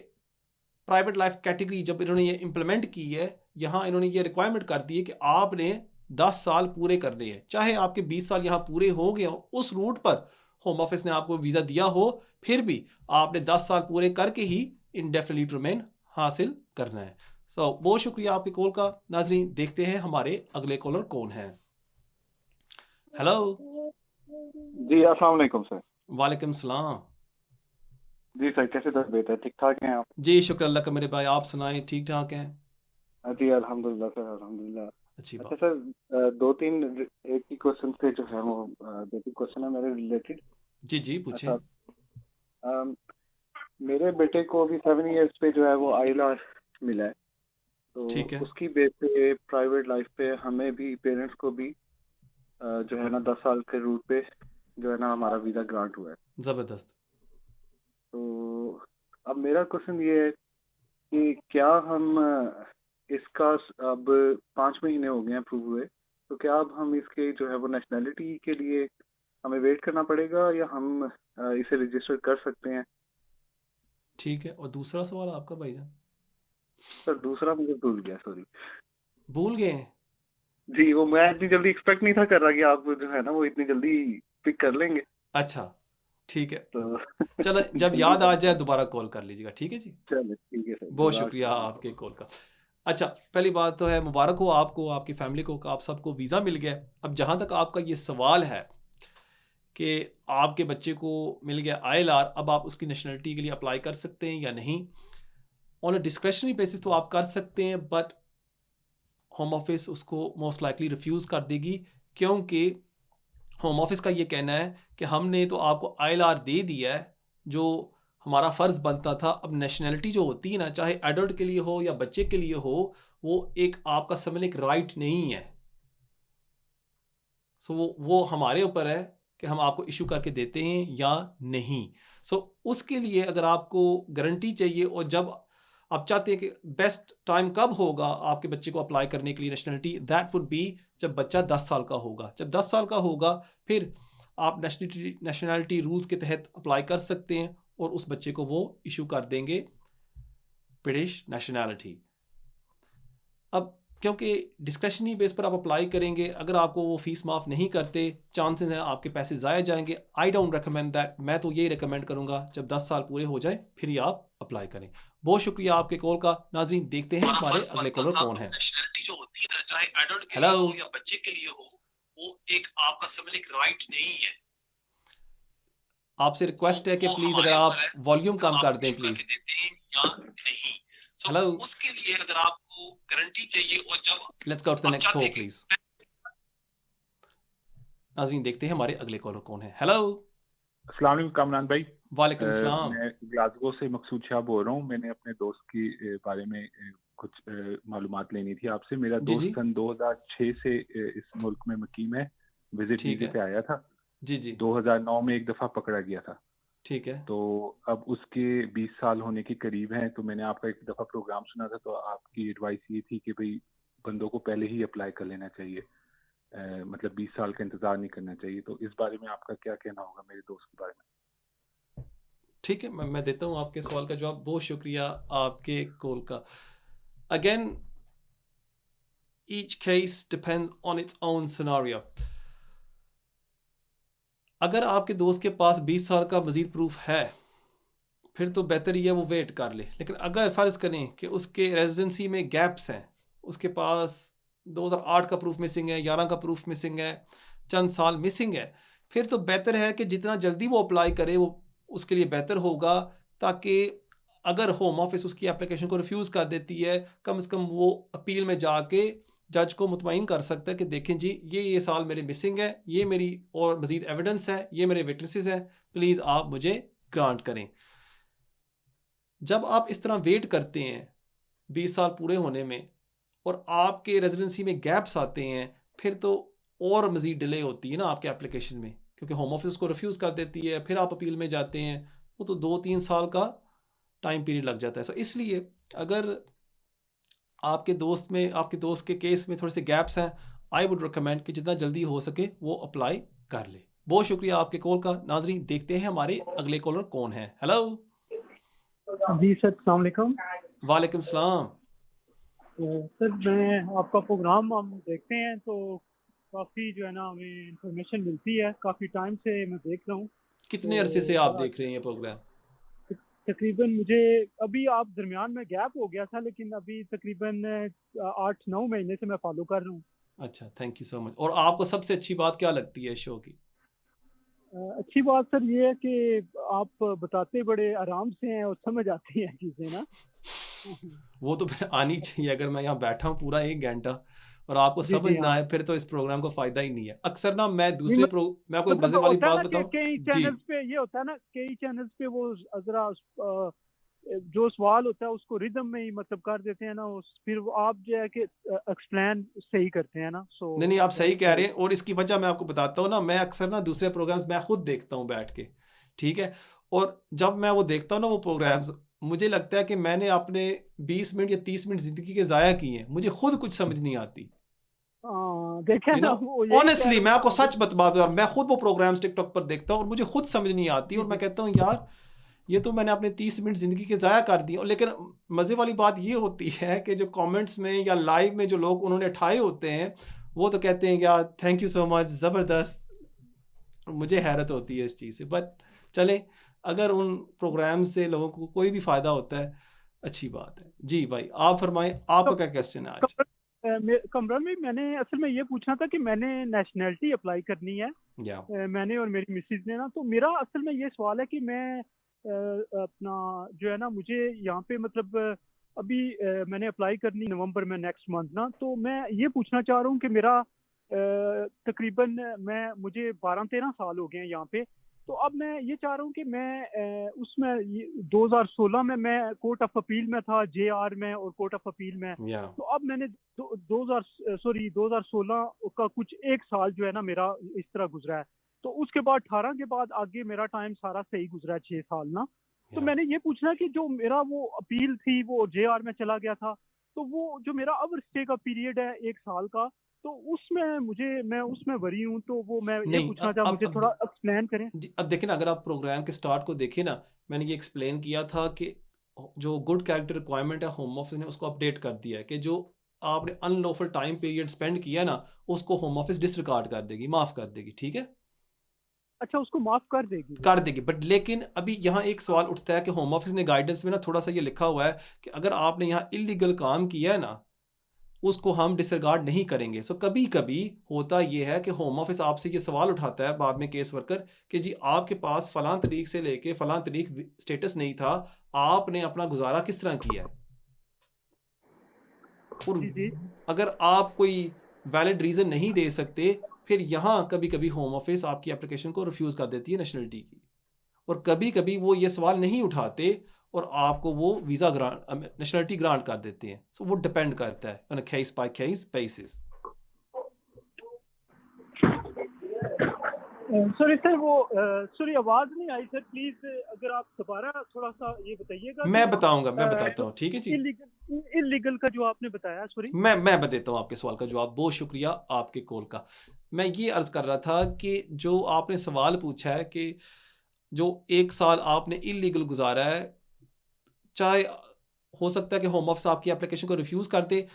प्राइवेट लाइफ कैटेगरी जब इन्होंने ये इम्प्लीमेंट की है, यहाँ इन्होंने ये रिक्वायरमेंट कर दी है कि आपने 10 साल पूरे करने हैं, चाहे आपके 20 साल यहाँ पूरे हो गए हो, उस रूट पर होम ऑफिस ने आपको वीज़ा दिया हो, फिर भी आपने 10 साल पूरे करके ही इंडेफिनिट लीव टू रिमेन हासिल करना है। बहुत शुक्रिया आपके कॉल का। नाजरीन, देखते हैं हमारे अगले कॉलर कौन है। हेलो जी अस्सलाम वालेकुम सर। वालेकुम सलाम। जी सर, कैसे तबीयत है, ठीक ठाक हैं आप? जी शुक्र अल्लाह का मेरे भाई, आप सुनाएं, ठीक ठाक हैं? जी अल्हम्दुलिल्लाह सर, अल्हम्दुलिल्लाह। अच्छी अच्छा बात। सर, दो तीन एक ही क्वेश्चन से जो है वो दो तीन क्वेश्चन है मेरे रिलेटेड। जी जी पूछें। अच्छा, अम, मेरे बेटे को अभी 7 इयर्स पे जो है वो ILR मिला है, तो ठीक है, उसकी बेस पे प्राइवेट लाइफ पे हमें भी, पेरेंट्स को भी जो है ना 10 साल के रूट पे जो है ना हमारा वीज़ा ग्रांट हुआ है। ज़बरदस्त। तो अब मेरा क्वेश्चन ये है कि क्या हम इसका अब 5 महीने हो गए अप्रूव हुए, तो क्या अब हम इसके जो है वो नेशनैलिटी के लिए हमें वेट करना पड़ेगा या हम इसे रजिस्टर कर सकते हैं? ठीक है, और दूसरा सवाल आपका भाईजान? सर दूसरा मुझे भूल गया, सॉरी। भूल गए हैं? जी, वो मैं इतनी जल्दी एक्सपेक्ट नहीं था कर रहा कि आप जो है ना वो इतनी जल्दी पिक कर लेंगे, अच्छा, ठीक है। तो चलो, जब जल्दी याद आ कर- जाए दोबारा कॉल कर लीजिएगा, ठीक है जी। चलो ठीक है सर, बहुत जज़ाक शुक्रिया अल्लाह। आपके कॉल का। अच्छा, पहली बात तो है मुबारक हो आपको, आपकी फैमिली को, आप सबको वीज़ा मिल गया। अब जहाँ तक आपका ये सवाल है कि आपके बच्चे को मिल गया ILR, अब आप उसकी नेशनलिटी के लिए अप्लाई कर सकते हैं या नहीं? ऑन अ डिस्क्रेशनरी बेसिस तो आप कर सकते हैं, बट होम ऑफिस उसको मोस्ट लाइकली रिफ्यूज़ कर देगी, क्योंकि होम ऑफिस का ये कहना है कि हमने तो आपको ILR दे दिया है, जो हमारा फ़र्ज़ बनता था। अब नेशनलिटी जो होती है ना, चाहे एडल्ट के लिए हो या बच्चे के लिए हो, वो एक आपका समझ एक राइट नहीं है। सो वो हमारे ऊपर है कि हम आपको इशू करके देते हैं या नहीं। सो उसके लिए अगर आपको गारंटी चाहिए और जब आप चाहते हैं कि बेस्ट टाइम कब होगा आपके बच्चे को अप्लाई करने के लिए नेशनलिटी, दैट वुड बी जब बच्चा 10 साल का होगा। जब 10 साल का होगा फिर आप नेशनलिटी रूल्स के तहत अप्लाई कर सकते हैं और उस बच्चे को वो इशू कर देंगे ब्रिटिश नेशनैलिटी। अब क्योंकि डिस्क्रिशनरी बेस पर आप अप्लाई करेंगे, अगर आपको वो फीस माफ़ नहीं करते, चांसेस हैं आपके पैसे ज़ाया जाएंगे। I don't recommend that. मैं तो यही रिकमेंड करूंगा जब 10 साल पूरे हो जाए फिर ही आप अप्लाई करें। बहुत शुक्रिया आपके कॉल का। नाज़रीन, देखते हैं हमारे अगले कॉलर कौन है। जो होती है ना, चाहे एडल्ट के हेलो, लिए हो या बच्चे के लिए हो, वो एक आपका समझ एक राइट नहीं है। आपसे रिक्वेस्ट है कि वो प्लीज़ अगर हमारे आप ऊपर है, वॉल्यूम हम कम कर आपको दें इशू करके प्लीज़। देते हैं या नहीं। तो हेलो, उसके लिए अगर आपको गारंटी चाहिए और जब लेट्स गो टू द आप नेक्स्ट चाहते कॉल हैं कि प्लीज़। नाज़रीन, देखते हैं हमारे अगले कॉलर कौन है। हेलो, अस्सलाम वालेकुम कामरान भाई। वालेकुम सलाम। मैं ग्लासगो से मकसूद शाह बोल रहा हूँ। मैंने अपने दोस्त की बारे में कुछ मालूमात लेनी थी आपसे। मेरा जी दोस्त जी, सन 2006 से इस मुल्क में मुकीम है। विजिट ठीक वीज़े है। पे आया था। जी जी, 2009 में एक दफ़ा पकड़ा गया था। ठीक है। तो अब उसके 20 साल होने के करीब हैं। तो मैंने आपका एक दफ़ा प्रोग्राम सुना था, तो आपकी एडवाइस ये थी कि भाई बंदों को पहले ही अप्लाई कर लेना चाहिए, मतलब 20 साल का इंतज़ार नहीं करना चाहिए। तो इस बारे में आपका क्या कहना होगा मेरे दोस्त के बारे में? ठीक है, मैं देता हूँ आपके सवाल का जवाब। बहुत शुक्रिया आपके कॉल का। Again, each case depends on its own scenario. अगर आपके दोस्त के पास 20 साल का मज़ीद प्रूफ है, फिर तो बेहतर ही है वो वेट कर ले। लेकिन अगर फ़र्ज़ करें कि उसके रेजिडेंसी में गैप्स हैं, उसके पास 2008 का प्रूफ मिसिंग है, 11 का प्रूफ मिसिंग है, चंद साल मिसिंग है, फिर तो बेहतर है कि जितना जल्दी वो अप्लाई करे वो उसके लिए बेहतर होगा, ताकि अगर होम ऑफिस उसकी एप्लीकेशन को रिफ्यूज़ कर देती है, कम से कम वो अपील में जाके जज को मुतमईन कर सकता है कि देखें जी, ये साल मेरे मिसिंग है, ये मेरी और मज़ीद एविडेंस है, ये मेरे विटनेसेस हैं, प्लीज़ आप मुझे ग्रांट करें। जब आप इस तरह वेट करते हैं 20 साल पूरे होने में और आपके रेजिडेंसी में गैप्स आते हैं, फिर तो और मज़ीद डिले होती है ना आपके एप्लीकेशन में, क्योंकि होम ऑफिस को रिफ्यूज़ कर देती है, फिर आप अपील में जाते हैं, वो तो 2-3 साल का टाइम पीरियड लग जाता है। सो इसलिए अगर आपके दोस्त के केस में थोड़े से गैप्स हैं, आई वुड रिकमेंड कि जितना जल्दी हो सके वो अप्लाई कर ले। बहुत शुक्रिया आपके कॉल का। नाजरीन, देखते हैं हमारे अगले कॉलर कौन है। हेलो, जी सर, अस्सलाम वालेकुम। वालेकुम सलाम। सर, मैं आपका प्रोग्राम हम देखते हैं तो काफ़ी जो है ना हमें इंफॉर्मेशन मिलती है। काफ़ी टाइम से मैं देख रहा हूँ। कितने अरसे से आप देख रहे हैं ये प्रोग्राम? तकरीबन मुझे अभी आप दरमियान में गैप हो गया था, लेकिन अभी तकरीबन 8-9 महीने से मैं फॉलो कर रहा हूँ। अच्छा, थैंक यू सो मच। और आपको सबसे अच्छी बात क्या लगती है शो की? अच्छी बात सर ये है कि आप बताते बड़े आराम से हैं और समझ आती हैं चीज़ें ना। वो तो फिर आनी चाहिए। अगर मैं यहाँ बैठा हूँ पूरा 1 घंटा और आपको जी समझ जी, ना हाँ। आए, फिर तो इस प्रोग्राम का फ़ायदा ही नहीं है। अक्सर ना मैं नहीं, मैं आपको एक मतलब मज़े वाली होता है बात ना कि बताऊँ? कई जी, चैनल्स पे ये होता है ना, कई चैनल्स पे वो जरा जो सवाल होता है उसको रिदम में ही मतलब कर देते हैं ना, फिर वो आप जो है कि एक्सप्लेन सही करते हैं ना। सो नहीं, आप सही कह रहे दैट्स हैं और इसकी वजह मैं आपको बताता हूँ ना, मैं अक्सर ना दूसरे प्रोग्राम्स मैं खुद देखता हूँ बैठ के, ठीक है? और जब मैं वो देखता हूँ ना वो प्रोग्राम्स, मुझे लगता है कि मैंने अपने 20 मिनट या 30 मिनट ज़िंदगी के ज़ाया किए हैं। मुझे खुद कुछ समझ नहीं आती। देखे यू ना, नो, वो यही कह ऑनेस्टली रहा मैं हूँ आपको ना। सच बात बता, मैं खुद वो प्रोग्राम्स टिकटॉक पर देखता हूँ और मुझे खुद समझ नहीं आती जी और मैं जी कहता हूँ यार, ये तो मैंने अपने 30 मिनट ज़िंदगी के ज़ाया कर दिए। लेकिन मज़े वाली बात ये होती है कि जो कमेंट्स में या लाइव में जो लोग उन्होंने ठाए होते हैं, वो तो कहते हैं यार थैंक यू सो मच, ज़बरदस्त। मुझे हैरत होती है इस चीज़ से। बट चलें, अगर उन प्रोग्राम से लोगों को कोई भी फ़ायदा होता है अच्छी बात है जी। भाई आप फरमाएं, आपका क्या क्वेश्चन है आज? कमरान में मैंने असल में ये पूछना था कि मैंने नेशनैलिटी अप्लाई करनी है, या मैंने और मेरी मिसेज ने ना, तो मेरा असल में ये सवाल है कि मैं अपना जो है ना, मुझे यहाँ पे मतलब अभी मैंने अप्लाई करनी नवंबर में नेक्स्ट मंथ ना, तो मैं ये पूछना चाह रहा हूँ कि मेरा तकरीबन मुझे 12-13 साल हो गए हैं यहाँ पे, तो अब मैं ये चाह रहा हूँ कि मैं उसमें 2016 में मैं कोर्ट ऑफ अपील में था, JR में और कोर्ट ऑफ अपील में, या तो अब मैंने 2016 का कुछ एक साल जो है ना मेरा इस तरह गुजरा है, तो उसके बाद 18 के बाद आगे मेरा टाइम सारा सही गुजरा है, 6 साल ना। तो या मैंने ये पूछना कि जो मेरा वो अपील थी वो JR में चला गया था, तो वो जो मेरा अब स्टे का पीरियड है 1 साल का, तो उसमें मैं उसमें वरी हूँ, तो वो मैं ये नहीं पूछना चाह, मुझे थोड़ा एक्सप्लेन करें। जी, अब देखिए ना, अगर आप प्रोग्राम के स्टार्ट को देखें ना, मैंने ये एक्सप्लेन किया था कि जो गुड कैरेक्टर रिक्वायरमेंट है होम ऑफिस ने उसको अपडेट कर दिया है कि जो आपने अनलॉफुल टाइम पीरियड स्पेंड किया ना, उसको होम ऑफिस डिसरिगार्ड कर देगी, माफ कर देगी, ठीक है, अच्छा, उसको माफ कर देगी वो? कर देगी। बट लेकिन अभी यहाँ एक सवाल उठता है कि होम ऑफिस ने गाइडेंस में ना थोड़ा सा ये लिखा हुआ है कि अगर आपने यहाँ इलीगल काम किया है ना, उसको हम डिसरिगार्ड नहीं करेंगे। सो कभी कभी होता यह है कि होम ऑफिस आपसे ये सवाल उठाता है बाद में केस वर्कर कि जी आपके पास फलां तारीख से लेके फलां तारीख स्टेटस नहीं था, आपने अपना गुजारा किस तरह किया है। और जी जी। अगर आप कोई वैलिड रीजन नहीं दे सकते, फिर यहाँ कभी कभी होम ऑफिस आपकी एप्लीकेशन को रिफ्यूज कर देती है नेशनलिटी की, और कभी कभी वो ये सवाल नहीं उठाते और आपको वो वीजा ग्रांट नेशनलिटी ग्रांट कर देते हैं। सो वो डिपेंड करता है on a case by case basis. Sorry sir, वो सॉरी आवाज नहीं आई सर, प्लीज अगर आप दोबारा थोड़ा सा ये बताइएगा। मैं बताऊंगा, मैं बताता हूँ, ठीक है जी। इलीगल का जो आपने बताया, सॉरी। मैं देता हूँ आपके सवाल का जवाब। बहुत शुक्रिया आपके कॉल का। मैं ये अर्ज कर रहा था कि जो आपने सवाल पूछा है कि जो 1 साल आपने इलीगल गुजारा है, चाहे हो सकता है कि होम ऑफिस आपकी एप्लीकेशन को रिफ्यूज कर दे।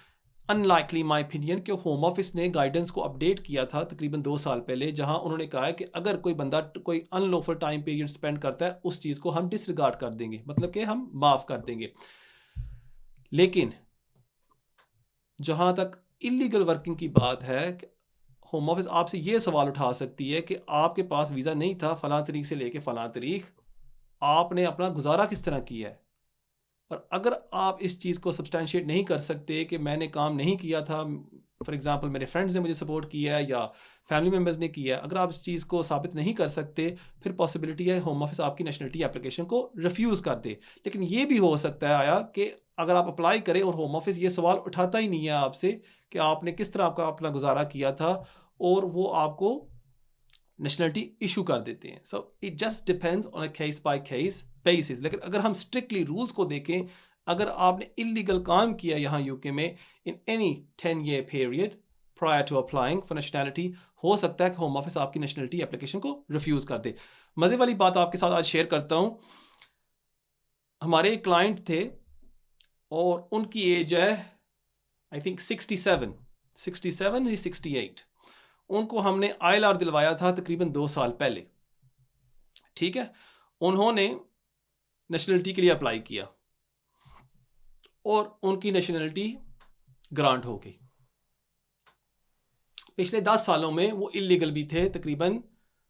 अनलाइकली माई ओपिनियन कि होम ऑफिस ने गाइडेंस को अपडेट किया था तकरीबन 2 साल पहले, जहां उन्होंने कहा है कि अगर कोई बंदा कोई अनलॉफुल टाइम पीरियड स्पेंड करता है, उस चीज़ को हम डिसरिगार्ड कर देंगे, मतलब कि हम माफ़ कर देंगे। लेकिन जहां तक इलीगल वर्किंग की बात है, होम ऑफिस आपसे ये सवाल उठा सकती है कि आपके पास वीज़ा नहीं था फलां तारीख से लेके फलां तारीख, आपने अपना गुजारा किस तरह किया है। और अगर आप इस चीज़ को सब्सटैंशिएट नहीं कर सकते कि मैंने काम नहीं किया था, फॉर एग्जांपल मेरे फ्रेंड्स ने मुझे सपोर्ट किया है या फैमिली मेम्बर्स ने किया है, अगर आप इस चीज़ को साबित नहीं कर सकते, फिर पॉसिबिलिटी है होम ऑफिस आपकी नेशनलिटी एप्लीकेशन को रिफ्यूज़ कर दे। लेकिन ये भी हो सकता है आया कि अगर आप अप्लाई करें और होम ऑफिस ये सवाल उठाता ही नहीं है आपसे कि आपने किस तरह आपका अपना गुजारा किया था, और वो आपको नेशनलिटी इशू कर देते हैं। So it just depends on a case by case basis. लेकिन अगर हम स्ट्रिक्टली रूल्स को देखें, अगर आपने इलीगल काम किया यहाँ यूके में in any 10-year period prior to applying for nationality, हो सकता है कि होम ऑफिस आपकी नेशनलिटी एप्लीकेशन को रिफ्यूज कर दे। मजे वाली बात आपके साथ आज शेयर करता हूँ। हमारे एक क्लाइंट थे और उनकी एज है आई थिंक 67 या 68। उनको हमने ILR दिलवाया था तकरीबन 2 साल पहले, ठीक है। उन्होंने नेशनलिटी के लिए अप्लाई किया और उनकी नेशनलिटी ग्रांट हो गई। पिछले 10 सालों में वो इलीगल भी थे, तकरीबन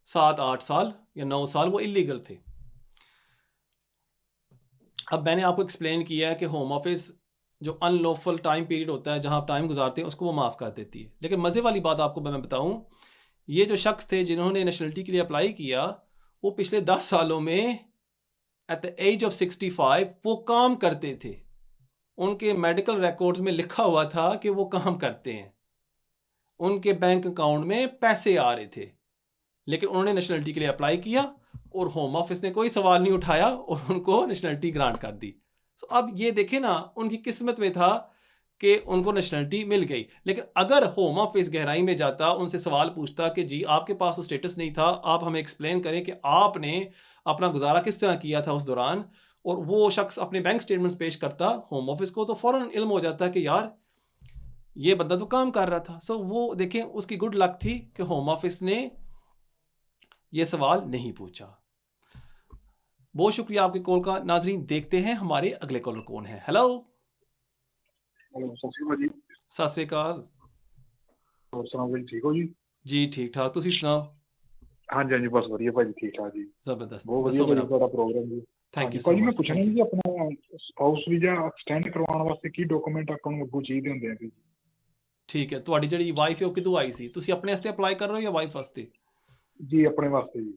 7-8 साल या 9 साल वो इलीगल थे। अब मैंने आपको एक्सप्लेन किया है कि होम ऑफिस जो अनलॉफुल टाइम पीरियड होता है जहां आप टाइम गुजारते हैं, उसको वो माफ़ कर देती है। लेकिन मज़े वाली बात आपको मैं बताऊं, ये जो शख्स थे जिन्होंने नेशनलिटी के लिए अप्लाई किया, वो पिछले 10 सालों में एट द एज ऑफ 65 वो काम करते थे। उनके मेडिकल रिकॉर्ड्स में लिखा हुआ था कि वो काम करते हैं, उनके बैंक अकाउंट में पैसे आ रहे थे, लेकिन उन्होंने नेशनलिटी के लिए अप्लाई किया और होम ऑफिस ने कोई सवाल नहीं उठाया और उनको नेशनलिटी ग्रांट कर दी। सो अब ये देखें ना, उनकी किस्मत में था कि उनको नेशनलिटी मिल गई। लेकिन अगर होम ऑफिस गहराई में जाता, उनसे सवाल पूछता कि जी आपके पास तो स्टेटस नहीं था, आप हमें एक्सप्लेन करें कि आपने अपना गुजारा किस तरह किया था उस दौरान, और वो शख्स अपने बैंक स्टेटमेंट्स पेश करता होम ऑफिस को, तो फौरन इल्म हो जाता कि यार ये बंदा तो काम कर रहा था। सो वो देखें, उसकी गुड लक थी कि होम ऑफिस ने ये सवाल नहीं पूछा। बहुत शुक्रिया आपके कॉल का। नाजरीन देखते हैं हमारे अगले कॉलर कौन है। हेलो जी सत श्री अकाल ਹੋਰ ਸੁਣਾਓ ਜੀ ਠੀਕ ਹੋ ਜੀ जी ठीक ठाक ਤੁਸੀਂ ਸੁਣਾਓ। ਹਾਂਜੀ ਹਾਂਜੀ ਬਸ ਵਧੀਆ ਭਾਜੀ ਠੀਕ ਠਾਕ ਜੀ ਜ਼ਬਰਦस्त ਬਹੁਤ ਵਧੀਆ ਦੱਸੋ ਭਾਜੀ ਮੇਰਾ। ਤੁਹਾਡਾ ਪ੍ਰੋਗਰਾਮ ਜੀ ਥੈਂਕ ਯੂ ਸੋ ਭਾਜੀ ਮੈਂ ਮਚ। ਪੁੱਛਣਾ ਜੀ ਆਪਣਾ ਸਪਾਊਸ ਵੀਜ਼ਾ ਐਕਸਟੈਂਡ ਕਰਵਾਉਣ ਵਾਸਤੇ ਕੀ ਡਾਕੂਮੈਂਟ ਆਪਾਂ ਨੂੰ ਅੱਗੋਂ ਚਾਹੀਦੇ ਹੁੰਦੇ ਆ ਜੀ ਠੀਕ ਹੈ, ਤੁਹਾਡੀ ਜਿਹੜੀ ਵਾਈਫ ਹੈ ਉਹ ਕਿਦੋਂ ਆਈ ਸੀ? ਤੁਸੀਂ ਆਪਣੇ ਵਾਸਤੇ ਅਪਲਾਈ ਕਰ ਰਹੇ ਹੋ ਜਾਂ ਵਾਈਫ ਵਾਸਤੇ? ਜੀ ਆਪਣੇ ਵਾਸਤੇ ਜੀ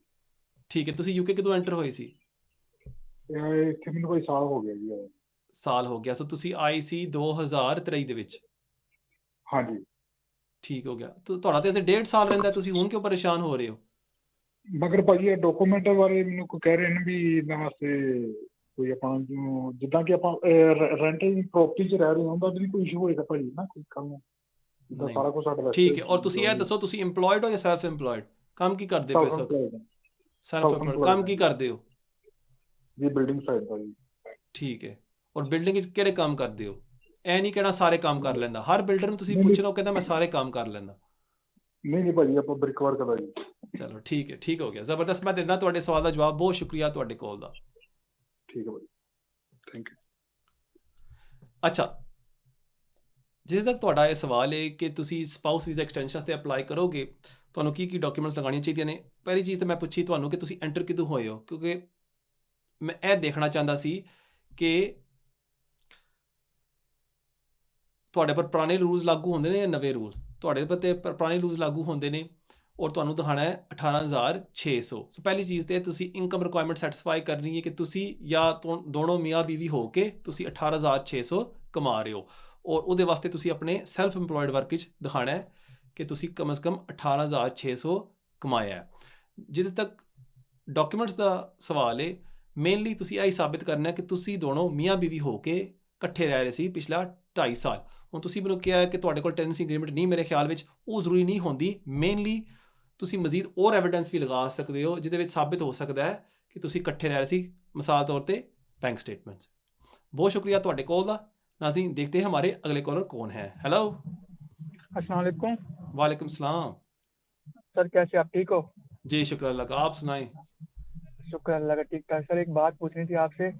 ਠੀਕ ਹੈ, ਤੁਸੀਂ ਯੂਕੇ ਕਦੋਂ ਐਂਟਰ ਹੋਏ ਸੀ? ਇੱਥੇ ਮੈਨੂੰ ਕੋਈ ਸਾਲ ਹੋ ਗਿਆ ਜੀ ਆਏ। ਸਾਲ ਹੋ ਗਿਆ। ਸੋ ਤੁਸੀਂ ਆਏ ਸੀ 2023 ਦੇ ਵਿੱਚ। ਹਾਂਜੀ ਠੀਕ ਹੋ ਗਿਆ। ਤੁਹਾਡਾ ਤੇ ਅਜੇ 1.5 ਸਾਲ ਰਹਿੰਦਾ, ਤੁਸੀਂ ਹੁਣ ਕਿਉਂ ਪਰੇਸ਼ਾਨ ਹੋ ਰਹੇ ਹੋ? ਮਗਰ ਭਾਜੀ ਇਹ ਡਾਕੂਮੈਂਟ ਬਾਰੇ ਮੈਨੂੰ ਕੋਈ ਕਹਿ ਰਹੇ ਨੇ ਵੀ ਇਹਨਾਂ ਵਾਸਤੇ ਕੋਈ ਆਪਾਂ ਨੂੰ ਜਿੱਦਾਂ ਕਿ ਆਪਾਂ ਰੈਂਟਲ ਪ੍ਰੋਪਰਟੀ 'ਚ ਰਹਿ ਰਹੇ ਹਾਂ ਉਹਦਾ ਵੀ ਕੋਈ ਇਸ਼ੂ ਹੋਏਗਾ ਭਾਜੀ ਨਾ ਕੋਈ ਕੰਮ ਜਿੱਦਾਂ ਸਾਰਾ ਕੁਝ ਸਾਡਾ ਠੀਕ ਹੈ। ਔਰ ਤੁਸੀਂ ਇਹ ਦੱਸੋ ਤੁਸੀਂ ਇੰਪਲੋਇਡ ਹੋ ਜਾਂ ਸੈਲਫ ਇੰਪਲੋਇਡ? ਕੰਮ ਕੀ ਕਰਦੇ ਹੋ ਇਸ ਵਕਤ? Self employed. ਕੰਮ ਕੀ ਕਰਦੇ ਹੋ? ਜੀ ਬਿਲਡਿੰਗ ਸਾਈਡ ਦਾ ਜੀ। ਠੀਕ ਹੈ। ਔਰ ਬਿਲਡਿੰਗ ਵਿੱਚ ਕਿਹੜੇ ਕੰਮ ਕਰਦੇ ਹੋ? ਇਹ ਨਹੀਂ ਕਹਿਣਾ ਸਾਰੇ ਕੰਮ ਕਰ ਲੈਂਦਾ। ਹਰ ਬਿਲਡਰ ਨੂੰ ਤੁਸੀਂ ਪੁੱਛਣਾ ਉਹ ਕਹਿੰਦਾ ਮੈਂ ਸਾਰੇ ਕੰਮ ਕਰ ਲੈਂਦਾ। ਨਹੀਂ ਭਾਜੀ ਆਪਾਂ ਬ੍ਰਿਕ ਵਰਕ ਦਾ ਜੀ। ਚਲੋ ਠੀਕ ਹੈ, ਠੀਕ ਹੋ ਗਿਆ, ਜ਼ਬਰਦਸਤ। ਮੈਂ ਦਿੰਦਾ ਤੁਹਾਡੇ ਸਵਾਲ ਦਾ ਜਵਾਬ। ਬਹੁਤ ਸ਼ੁਕਰੀਆ ਤੁਹਾਡੇ ਕਾਲ ਦਾ। ਠੀਕ ਹੈ ਭਾਜੀ, ਥੈਂਕ ਯੂ। ਅੱਛਾ, ਜਿੱਥੇ ਤੱਕ ਤੁਹਾਡਾ ਇਹ ਸਵਾਲ ਹੈ ਕਿ ਤੁਸੀਂ ਸਪਾਊਸ ਵੀਜ਼ਾ ਐਕਸਟੈਂਸ਼ਨ ਤੇ ਅਪਲਾਈ ਕਰੋਗੇ ਤੁਹਾਨੂੰ ਕੀ ਕੀ ਡਾਕੂਮੈਂਟਸ ਲਗਾਉਣੀਆਂ ਚਾਹੀਦੀਆਂ ਨੇ। ਪਹਿਲੀ ਚੀਜ਼ ਤਾਂ ਮੈਂ ਪੁੱਛੀ ਤੁਹਾਨੂੰ ਕਿ ਤੁਸੀਂ ਐਂਟਰ ਕਿਦੋਂ ਹੋਏ ਹੋ, ਕਿਉਂਕਿ ਮੈਂ ਇਹ ਦੇਖਣਾ ਚਾਹੁੰਦਾ ਸੀ ਕਿ ਤੁਹਾਡੇ ਪਰ ਪੁਰਾਣੇ ਰੂਲਸ ਲਾਗੂ ਹੁੰਦੇ ਨੇ ਜਾਂ ਨਵੇਂ ਰੂਲ। ਤੁਹਾਡੇ ਪਰ ਤੇ ਪੁਰਾਣੇ ਰੂਲਸ ਲਾਗੂ ਹੁੰਦੇ ਨੇ ਔਰ ਤੁਹਾਨੂੰ ਦਿਖਾਣਾ ਹੈ 18,600। ਸੋ ਪਹਿਲੀ ਚੀਜ਼ ਤੇ ਤੁਸੀਂ ਇਨਕਮ ਰਿਕੁਆਇਰਮੈਂਟ ਸੈਟੀਸਫਾਈ ਕਰਨੀ ਹੈ ਕਿ ਤੁਸੀਂ ਜਾਂ ਦੋਨੋਂ ਮੀਆਂ ਬੀਵੀ ਹੋ ਕੇ ਤੁਸੀਂ 18,600 ਕਮਾ ਰਹੇ ਹੋ ਔਰ ਉਹਦੇ ਵਾਸਤੇ ਤੁਸੀਂ ਆਪਣੇ ਸੈਲਫ ਇੰਪਲੋਇਡ ਵਰਕ ਵਿੱਚ ਦਿਖਾਣਾ ਹੈ ਕਿ ਤੁਸੀਂ ਕਮ ਸੇ ਕਮ 18,600 ਕਮਾਇਆ ਹੈ। ਜਿੱਥੇ ਤੱਕ ਡਾਕੂਮੈਂਟਸ ਦਾ ਸਵਾਲ ਹੈ, ਮੇਨਲੀ ਤੁਸੀਂ ਇਹ ਸਾਬਿਤ ਕਰਨਾ ਹੈ ਕਿ ਤੁਸੀਂ ਦੋਨੋਂ ਮੀਆਂ ਬੀਵੀ ਹੋ ਕੇ ਇਕੱਠੇ ਰਹਿ ਰਹੇ ਸੀ ਪਿਛਲਾ 2.5 ਸਾਲ। ਹੁਣ ਤੁਸੀਂ ਮੈਨੂੰ ਕਿਹਾ ਹੈ ਕਿ ਤੁਹਾਡੇ ਕੋਲ ਟੈਨੈਂਸੀ ਐਗਰੀਮੈਂਟ ਨਹੀਂ, ਮੇਰੇ ਖਿਆਲ ਵਿੱਚ ਉਹ ਜ਼ਰੂਰੀ ਨਹੀਂ ਹੁੰਦੀ। ਮੇਨਲੀ ਤੁਸੀਂ ਮਜ਼ੀਦ ਹੋਰ ਐਵੀਡੈਂਸ ਵੀ ਲਗਾ ਸਕਦੇ ਹੋ ਜਿਹਦੇ ਵਿੱਚ ਸਾਬਿਤ ਹੋ ਸਕਦਾ ਹੈ ਕਿ ਤੁਸੀਂ ਇਕੱਠੇ ਰਹਿ ਰਹੇ ਸੀ, ਮਿਸਾਲ ਤੌਰ ਤੇ ਬੈਂਕ स्टेटमेंट्स। बहुत शुक्रिया ਤੁਹਾਡੇ ਕਾਲ ਦਾ। नाज़रीन देखते हैं हमारे अगले कॉलर कौन है। हेलो अस्सलाम वालेकुम। वालेकुम सलाम। सर कैसे आप ठीक हो? जी शुक्र अल्लाह का, आप सुनाएं। शुक्र अल्लाह का ठीक ठाक। सर एक बात पूछनी थी आपसे।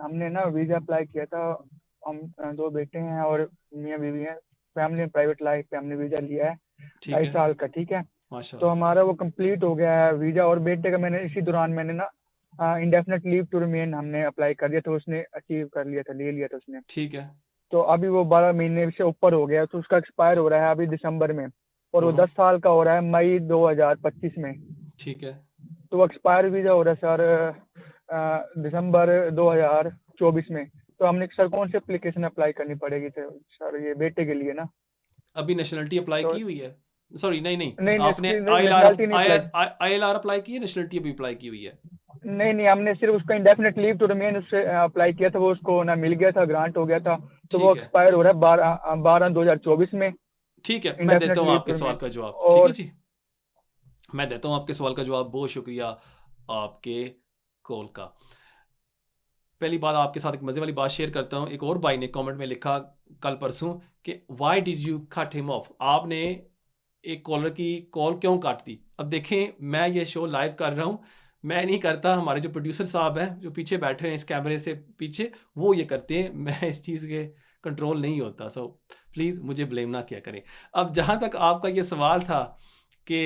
हमने ना वीज़ा अप्लाई किया था, हम 2 बेटे हैं और मियाँ बीवी हैं। फैमिली प्राइवेट लाइफ पे हमने वीज़ा लिया है 2.5 साल का, ठीक है। तो हमारा वो कंप्लीट हो गया है वीज़ा और बेटे का मैंने इसी दौरान मैंने ना इंडेफिनेट लीव टू रिमेन हमने अप्लाई कर दिया था, उसने अचीव कर लिया था, ले लिया था उसने, ठीक है। तो अभी वो 12 महीने से ऊपर हो गया, तो उसका एक्सपायर हो रहा है अभी दिसंबर में और वो 10 साल का हो रहा है मई 2025 में, ठीक है। तो वो एक्सपायर वीज़ा हो रहा है सर दिसंबर 2024 में। तो हमने सर कौन सी एप्लीकेशन अप्लाई करनी पड़ेगी सर ये बेटे के लिए ना? अभी नेशनलिटी अप्लाई की हुई है? सॉरी नहीं, आपने ILR अप्लाई की है, नेशनलिटी अभी अप्लाई की हुई है? नहीं हमने सिर्फ उसका इंडेफिनेट लीव टू रिमेन उससे अप्लाई किया था, वो उसको ना मिल गया था, ग्रांट हो गया था, तो वो एक्सपायर हो रहा है 12/2024 में। ठीक है, मैं देता हूँ आपके सवाल का जवाब। ठीक है जी, मैं देता हूँ आपके सवाल का जवाब। बहुत शुक्रिया आपके कॉल का। पहली बात आपके साथ एक मज़े वाली बात शेयर करता हूँ। एक और भाई ने कमेंट में लिखा कल परसों कि why did you cut him of, आपने एक कॉलर की कॉल क्यों काट दी। अब देखें, मैं ये शो लाइव कर रहा हूँ, मैं नहीं करता, हमारे जो प्रोड्यूसर साहब हैं जो पीछे बैठे हैं इस कैमरे से पीछे, वो ये करते हैं, मैं इस चीज़ के कंट्रोल नहीं होता। सो प्लीज़ मुझे ब्लेम ना किया करें। अब जहाँ तक आपका ये सवाल था कि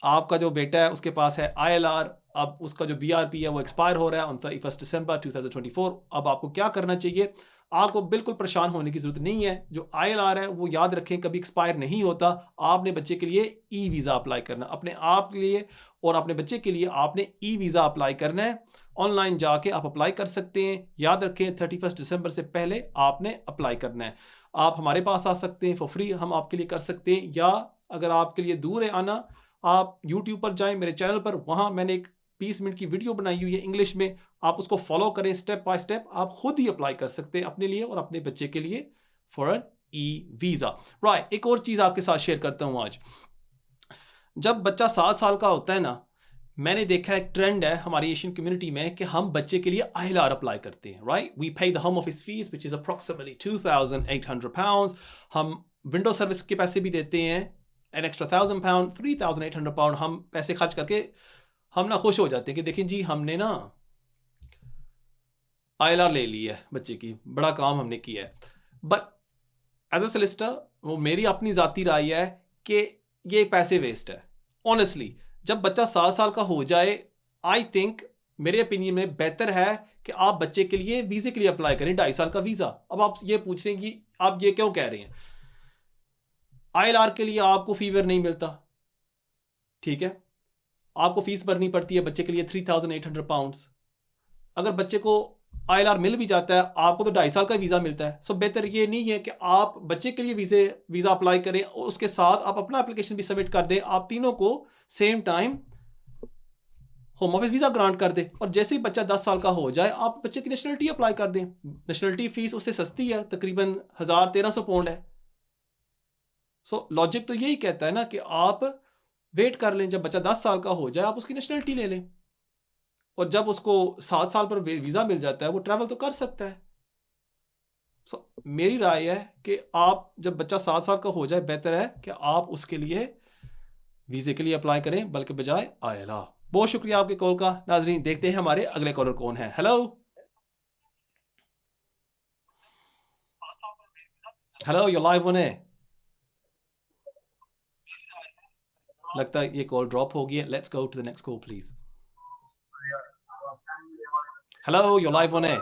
आपका जो बेटा है उसके पास है ILR, अब उसका जो BRP है वो एक्सपायर हो रहा है ऑन 31 दिसंबर 2024। अब आपको क्या करना चाहिए? आपको बिल्कुल परेशान होने की ज़रूरत नहीं है। जो ILR है वो याद रखें कभी एक्सपायर नहीं होता। आपने बच्चे के लिए वीज़ा अप्लाई करना, अपने आप के लिए और अपने बच्चे के लिए आपने वीज़ा अप्लाई करना है। ऑनलाइन जाके आप अप्लाई कर सकते हैं। याद रखें 31 दिसंबर से पहले आपने अप्लाई करना है। आप हमारे पास आ सकते हैं, फॉर फ्री हम आपके लिए कर सकते हैं, या अगर आपके लिए दूर है आना, आप यूट्यूब पर जाएँ मेरे चैनल पर, वहाँ मैंने एक 20 मिनट की वीडियो बनाई हुई है इंग्लिश में, आप उसको फॉलो करें, स्टेप बाय स्टेप आप खुद ही अप्लाई कर सकते हैं अपने लिए और अपने बच्चे के लिए फॉर एन वीज़ा। राइट, एक और चीज़ आपके साथ शेयर करता हूँ आज। जब बच्चा 7 साल का होता है ना, मैंने देखा एक ट्रेंड है हमारी एशियन कम्युनिटी में कि हम बच्चे के लिए ILR अप्लाई करते हैं। राइट, वी पे the home office fees which is approximately £2,800। हम विंडो सर्विस के पैसे भी देते हैं, एन एक्स्ट्रा £1,000, £3,800 हम पैसे खर्च करके हम ना खुश हो जाते हैं कि देखें जी हमने ना ILR ले ली है बच्चे की, बड़ा काम हमने किया है। बट एज अ सॉलिसिटर वो मेरी अपनी ज़ाती राय है कि ये पैसे वेस्ट है ऑनेस्टली। जब बच्चा 7 साल का हो जाए, आई थिंक मेरे ओपिनियन में बेहतर है कि आप बच्चे के लिए वीज़े के लिए अप्लाई करें, 2.5 साल का वीज़ा। अब आप ये पूछ रहे हैं कि आप ये क्यों कह रहे हैं, ILR के लिए आपको फीवर नहीं मिलता, ठीक है, आपको फीस भरनी पड़ती है बच्चे के लिए 3,800 पाउंड्स। अगर बच्चे को ILR मिल भी जाता है, आपको तो 2.5 साल का वीज़ा मिलता है। सो बेहतर ये नहीं है कि आप बच्चे के लिए वीज़ा अप्लाई करें और उसके साथ आप अपना एप्लीकेशन भी सबमिट कर दें, आप तीनों को same time home office visa grant कर दें, और जैसे ही बच्चा 10 साल का हो जाए आप बच्चे की नेशनलिटी अप्लाई कर दें। नेशनलिटी फीस उससे सस्ती है, तकरीबन 1,1300 पाउंड है। सो लॉजिक तो यही कहता है ना कि आप वेट कर लें, जब बच्चा 10 साल का हो जाए आप उसकी नेशनलिटी ले लें, और जब उसको 7 साल पर वीज़ा मिल जाता है वो ट्रैवल तो कर सकता है। सो मेरी राय है कि आप जब बच्चा 7 साल का हो जाए, बेहतर है कि आप उसके लिए वीज़े के लिए अप्लाई करें बल्कि बजाय ILR। बहुत शुक्रिया आपके कॉल का। नाजरीन देखते हैं हमारे अगले कॉलर कौन है। Hello hello, you live on है। लगता है ये कॉल ड्रॉप हो गई है। Let's go to the next call please. Hello, you live on है।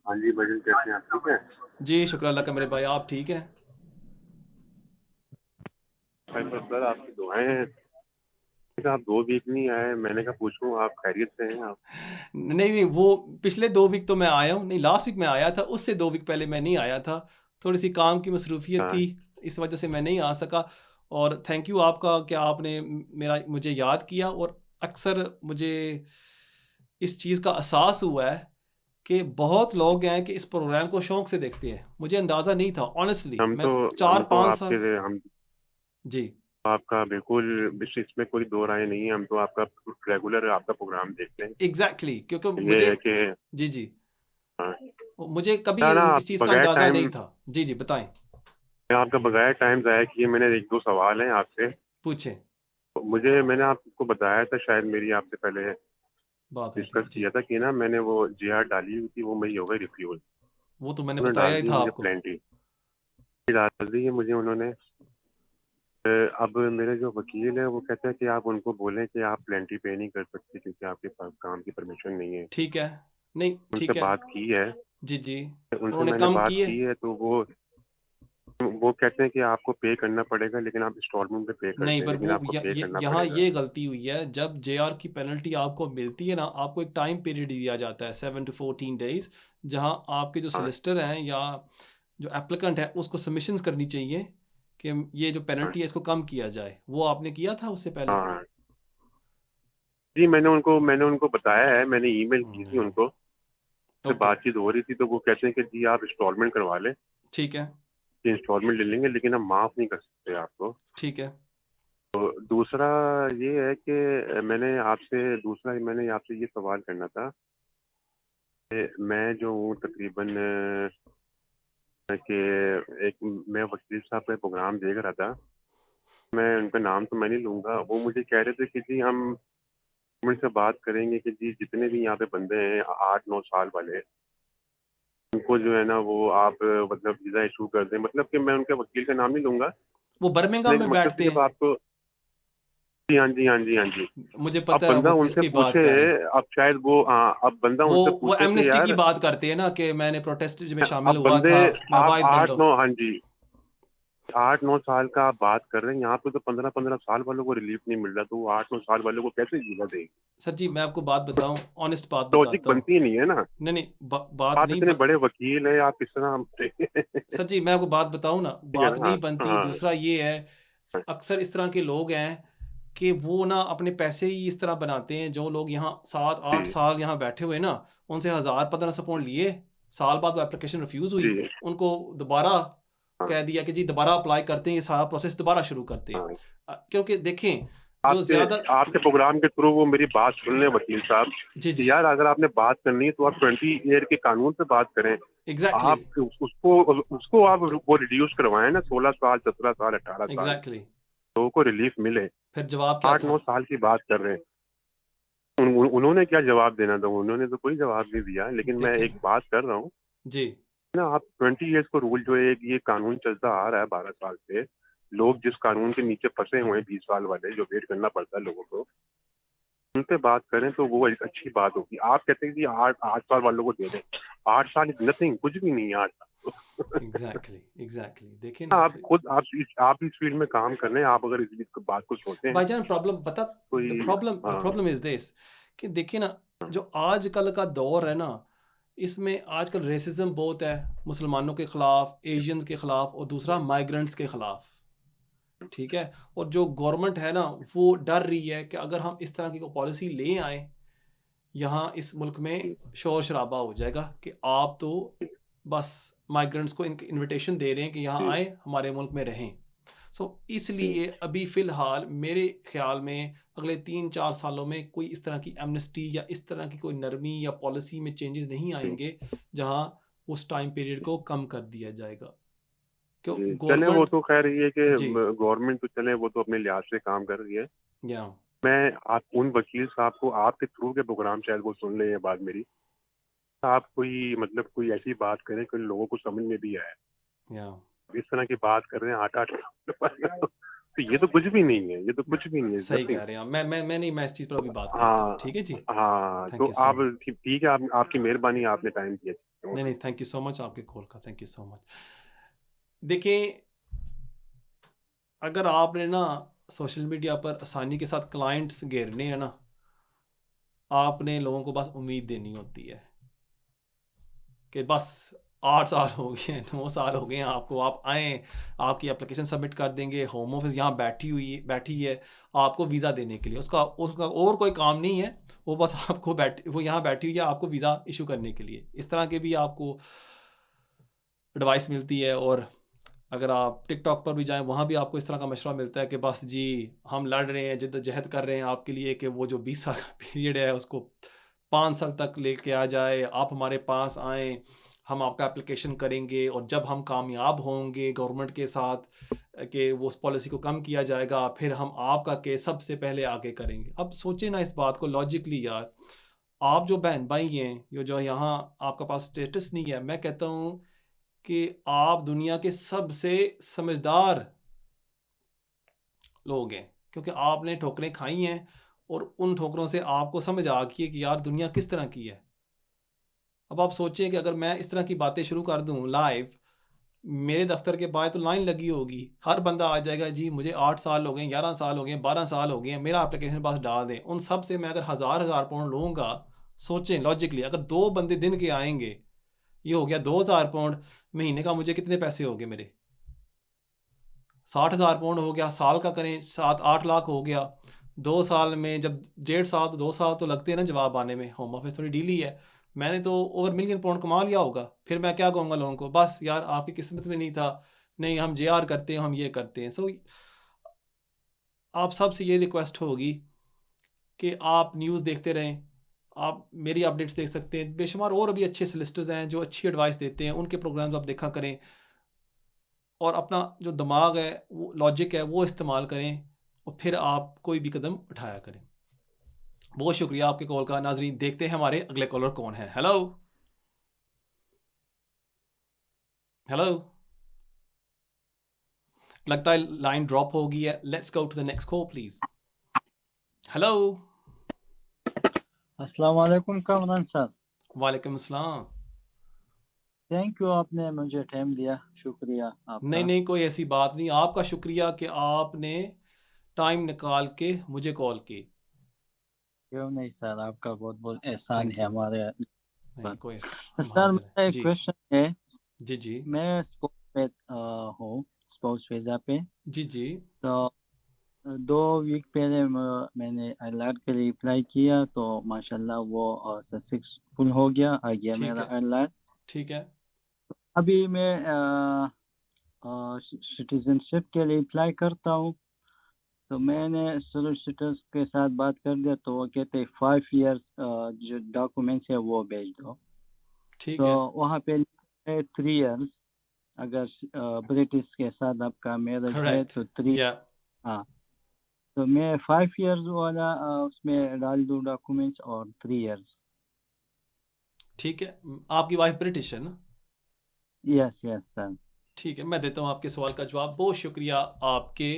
हाँ जी भजन, कैसे हैं आप? ठीक है जी शुक्र अल्लाह का मेरे भाई, आप ठीक है? सर, आपकी दुआएं हैं। आप 2 वीक नहीं आए, मैंने कहा पूछूं आप खैरियत से हैं आप? नहीं, वो पिछले 2 वीक तो मैं आया हूँ, नहीं लास्ट वीक मैं आया था, उससे 2 वीक पहले मैं नहीं आया था, थोड़ी सी काम की मसरूफियत हाँ थी, इस वजह से मैं नहीं आ सका। और थैंक यू आपका कि आपने मुझे याद किया। और अक्सर मुझे इस चीज़ का एहसास हुआ है कि बहुत लोग हैं कि इस प्रोग्राम को शौक से देखते हैं। मुझे अंदाज़ा नहीं था ऑनेस्टली, हम मैं तो 4-5 साल आपके हम जी आपका बिल्कुल इसमें कोई दो राय नहीं है। हम तो आपका रेगुलर आपका प्रोग्राम देखते हैं। एग्जैक्टली क्योंकि ये मुझे है कि जी जी हाँ, मुझे कभी ना इस चीज़ का बगैर अंदाज़ा टाइम नहीं था। जी जी बताएं, आपका बगैर टाइम ज़ाया किए मैंने 1-2 सवाल हैं आपसे। पूछें। मैंने आपको बताया था, शायद मेरी आपसे पहले बात हुई थी डिस्कस जी, किया था कि ना मैंने वो JR डाली हुई थी, वो मेरी हो गई रिफ्यूज। वो तो मैंने उन्होंने बताया डाल ही दी था मुझे आपको। प्लेंटी डाल दी है मुझे उन्होंने। अब मेरे जो वकील है वो कहते हैं कि आप उनको बोलें कि आप प्लेंटी पे नहीं कर सकते क्योंकि आपके पास काम की परमिशन नहीं है। ठीक है, नहीं उनसे ठीक है, बात की है, जी जी, उनसे उन्होंने मैंने कम बात किए। की है, तो वो कहते हैं कि आपको पे करना पड़ेगा, लेकिन आप इंस्टॉलमेंट पे पे कर नहीं दें, पर लेकिन वो आपको पे करना यहाँ पड़ेगा। ये गलती हुई है, जब JR की पेनल्टी आपको मिलती है ना, आपको एक टाइम पीरियड दिया जाता है 7 to 14 डेज, जहाँ आपके जो हाँ सोलिसिटर हैं या जो एप्लीकेंट है उसको सबमिशंस करनी चाहिए कि ये जो हाँ पेनल्टी है इसको कम किया जाए। वो आपने किया था उससे पहले? हाँ जी, मैंने उनको बताया है, मैंने ईमेल की थी उनको, से ओके बातचीत हो रही थी, तो वो कहते हैं कि जी आप इंस्टॉलमेंट करवा लें, ठीक है इंस्टॉलमेंट ले लेंगे, लेकिन हम माफ़ नहीं कर सकते आपको। ठीक है तो दूसरा ये है कि मैंने आपसे ये सवाल करना था कि मैं जो हूँ तकरीबन कि मैं वकील साहब का प्रोग्राम देख रहा था, मैं उनका नाम तो मैं नहीं लूँगा, वो मुझे कह रहे थे कि जी हम उनसे बात करेंगे कि जी जितने भी यहाँ पे बंदे हैं 8-9 साल वाले, उनको जो है ना वो आप मतलब वीज़ा इशू कर दें, मतलब कि मैं उनके वकील का नाम नहीं लूँगा, वो बर्मिंघम लेकिन में मकसद बैठते कि जब हैं, आपको जी हाँ जी हाँ जी हाँ जी, मुझे अब पता है बंदा वो उनसे किसकी बात पूछे, कर रहे हैं। अब शायद वो हाँ, अब बंदा उनसे वो पूछे कि एमनेस्टी की यार बात करते हैं ना कि मैंने प्रोटेस्ट में शामिल अब हुआ बंदे था, मैं आप वाहिद बंदा। 8-9 हाँ जी 8-9 साल का आप बात कर रहे हैं, यहाँ पे तो 15-15 साल वालों को रिलीफ नहीं मिल रहा, तो वो 8-9 साल वालों को कैसे वीज़ा देगी? सर जी मैं आपको बात बताऊं, ऑनेस्ट बात लॉजिक बताता हूँ। बनती नहीं है ना। नहीं नहीं बात आप नहीं इतने बड़े वकील हैं, आप किस तरह हमसे ठीक सर जी मैं आपको बात बताऊं ना, है बात ना? नहीं बनती। हाँ दूसरा ये है, अक्सर इस तरह के लोग हैं कि वो ना अपने पैसे ही इस तरह बनाते हैं। जो लोग यहाँ 7-8 जी साल यहाँ बैठे हुए ना, उनसे 1,000-1,500 पाउंड लिए, साल बाद वो एप्लीकेशन रिफ्यूज़ हुई, जी उनको दोबारा हाँ कह दिया कि जी दोबारा अप्लाई करते हैं, ये सारा प्रोसेस दोबारा शुरू करते हैं। हाँ क्योंकि देखें जो आपके ज़्यादा आपके प्रोग्राम के थ्रू वो मेरी बात सुन लें वकील साहब जी जी कि यार अगर आपने बात करनी है तो आप 20 ईयर के कानून पे बात करें। एग्जैक्टली आप उसको आप वो रिड्यूस करवाएं ना, 16 साल 17 साल 18 साल। एग्जैक्टली लोगों को रिलीफ मिले। फिर जवाब क्या था? 8-9 साल की बात कर रहे हैं। उन्होंने क्या जवाब देना था? उन्होंने तो कोई जवाब नहीं दिया। लेकिन मैं देखें एक बात कर रहा हूँ जी, ना, आप 20 इयर्स को रूल जो है, ये कानून चलता आ रहा है 12 साल से। लोग जिस कानून के नीचे फंसे हुए हैं 20 साल वाले, जो वेट करना पड़ता है लोगों को, उन पे बात करें तो वो एक अच्छी बात होगी। आप कहते हैं कि 8 साल वालों को दे दें। 8 साल नथिंग, कुछ भी नहीं है 8 साल। एग्जैक्टली देखिए ना, आप खुद आप इस फील्ड में काम कर रहे हैं। आप अगर इस बात को सोचते हैं भाईजान प्रॉब्लम पता, कोई द प्रॉब्लम इज दिस कि देखिए ना, जो आजकल का दौर है ना, इसमें आजकल रेसिज्म बहुत है, मुसलमानों के खिलाफ, एशियंस के खिलाफ, और दूसरा माइग्रेंट्स के खिलाफ, ठीक है। और जो गवर्नमेंट है ना, वो डर रही है कि अगर हम इस तरह की कोई पॉलिसी ले आए, यहाँ इस मुल्क में शोर शराबा हो जाएगा कि आप तो बस माइग्रेंट्स को इनविटेशन दे रहे हैं कि यहाँ आए, हमारे मुल्क में रहें। इसलिए अभी फ़िलहाल मेरे ख्याल में अगले 3-4 सालों में कोई इस तरह की एमनेस्टी या इस तरह की कोई नरमी या पॉलिसी में चेंजेस नहीं आएंगे जहाँ उस टाइम पीरियड को कम कर दिया जाएगा। क्यों चले, वो गवर्नमेंट तो खैर ये कि जी गवर्नमेंट तो चले, वो तो अपने लिहाज से काम कर रही है। या मैं आप उन वकील साहब को आपके थ्रू के प्रोग्राम शायद वो सुन ले ये बात मेरी। आप कोई मतलब कोई ऐसी बात करें कि लोगों को समझ में भी आए। या इस तरह की बात कर रहे हैं 8-8 तो ये तो कुछ भी नहीं है, ये तो कुछ भी नहीं है। सही nothing। कह रहे हैं आप। मैं नहीं, मैं इस चीज़ पर अभी बात करता हूँ, हाँ ठीक है जी। हाँ, थैंक तो यू सो आप मच। ठीक है, आपकी मेहरबानी, आपने टाइम दिया। नहीं, थैंक यू सो मच आपके कॉल का, थैंक यू सो मच। देखिए, अगर आपने ना सोशल मीडिया पर आसानी के साथ क्लाइंट्स घेरने हैं ना, आपने लोगों को बस उम्मीद देनी होती है कि बस 8 साल हो गए हैं, 9 साल हो गए हैं आपको, आप आएँ, आपकी एप्लीकेशन सबमिट कर देंगे, होम ऑफिस यहाँ बैठी है आपको वीज़ा देने के लिए। उसका उसका और कोई काम नहीं है, वो बस आपको वो यहाँ बैठी हुई है आपको वीज़ा इशू करने के लिए। इस तरह के भी आपको एडवाइस मिलती है। और अगर आप टिकटॉक पर भी जाएँ, वहाँ भी आपको इस तरह का मशवरा मिलता है कि बस जी, हम लड़ रहे हैं, जिद्दोजहद कर रहे हैं आपके लिए कि वो जो 20 साल का पीरियड है उसको 5 साल तक लेके आ जाए, आप हमारे पास आएँ, हम आपका एप्लीकेशन करेंगे, और जब हम कामयाब होंगे गवर्नमेंट के साथ कि वो उस पॉलिसी को कम किया जाएगा, फिर हम आपका केस सबसे पहले आगे करेंगे। अब सोचिए ना इस बात को लॉजिकली यार, आप जो बहन भाई हैं, ये जो यहाँ आपका पास स्टेटस नहीं है, मैं कहता हूँ कि आप दुनिया के सबसे समझदार लोग हैं, क्योंकि आपने ठोकरें खाई हैं और उन ठोकरों से आपको समझ आ गई है कि यार दुनिया किस तरह की है। अब आप सोचिए कि अगर मैं इस तरह की बातें शुरू कर दूं लाइव, मेरे दफ्तर के बाहर तो लाइन लगी होगी, हर बंदा आ जाएगा, जी मुझे 8 साल हो गए, 11 साल हो गए, 12 साल हो गए, मेरा एप्लीकेशन बस डाल दें। उन सब से मैं अगर हज़ार पाउंड लूँगा, सोचें लॉजिकली, अगर 2 बंदे दिन के आएंगे, ये हो गया 2000 पाउंड, महीने का मुझे कितने पैसे हो गए मेरे? 60,000 पाउंड हो गया, साल का करें 7-8 लाख हो गया। 2 साल में जब 1.5 साल तो 2 साल तो लगते हैं ना जवाब आने में, होम ऑफिस थोड़ी डीली है। मैंने तो ओवर मिलियन पाउंड कमा लिया होगा, फिर मैं क्या कहूँगा लोगों को, बस यार आपकी किस्मत में नहीं था, नहीं हम जेआर करते हैं, हम ये करते हैं। आप सबसे ये रिक्वेस्ट होगी कि आप न्यूज़ देखते रहें, आप मेरी अपडेट्स देख सकते हैं, बेशुमार और भी अच्छे सोलिसिटर्स हैं जो अच्छी एडवाइस देते हैं, उनके प्रोग्राम्स आप देखा करें, और अपना जो दिमाग है, वो लॉजिक है, वो इस्तेमाल करें, और फिर आप कोई भी कदम उठाया करें। बहुत शुक्रिया आपके कॉल का। नाजरीन, देखते हैं हमारे अगले कॉलर कौन है। हेलो हेलो, लगता है लाइन ड्रॉप हो गई है। Let's go to the next call please. Hello, अस्सलाम वालेकुम कामरान साहब। वालेकुम अस्सलाम। थैंक यू, आपने मुझे टाइम दिया, शुक्रिया आपका। नहीं, कोई ऐसी बात नहीं, आपका शुक्रिया कि आपने टाइम निकाल के मुझे कॉल की। क्यों नहीं सर, आपका बहुत बहुत एहसान थैंक है यू। हमारे नहीं, पर। कोई ऐसा, सर हम हाजिर मेरा हैं एक जी। क्वेश्चन है। जी मैं स्पोर्ट्स पे हूँ, स्पोर्ट्स वीज़ा पे। जी तो 2 वीक पहले मैंने आईएलआर के लिए अप्लाई किया, तो माशाल्लाह वो सक्सेसफुल हो गया, आ गया ठीक मेरा है, आईएलआर। ठीक है। अभी मैं सिटीजनशिप के लिए अप्लाई करता हूँ, तो मैंने सोलिसिटर्स के साथ बात कर दिया, तो वो कहते 5 इयर्स जो डॉक्यूमेंट्स है वो भेज दो। ठीक तो है, वहाँ पे 3 इयर्स, अगर ब्रिटिश के साथ आपका मैरिज है करेक्ट, तो 3 या हाँ, तो मैं 5 इयर्स वाला उसमें डाल दूँ डॉक्यूमेंट्स और 3 इयर्स। ठीक है, आपकी वाइफ ब्रिटिश है ना? Yes yes sir. ठीक है, मैं देता हूँ आपके सवाल का जवाब। बहुत शुक्रिया आपके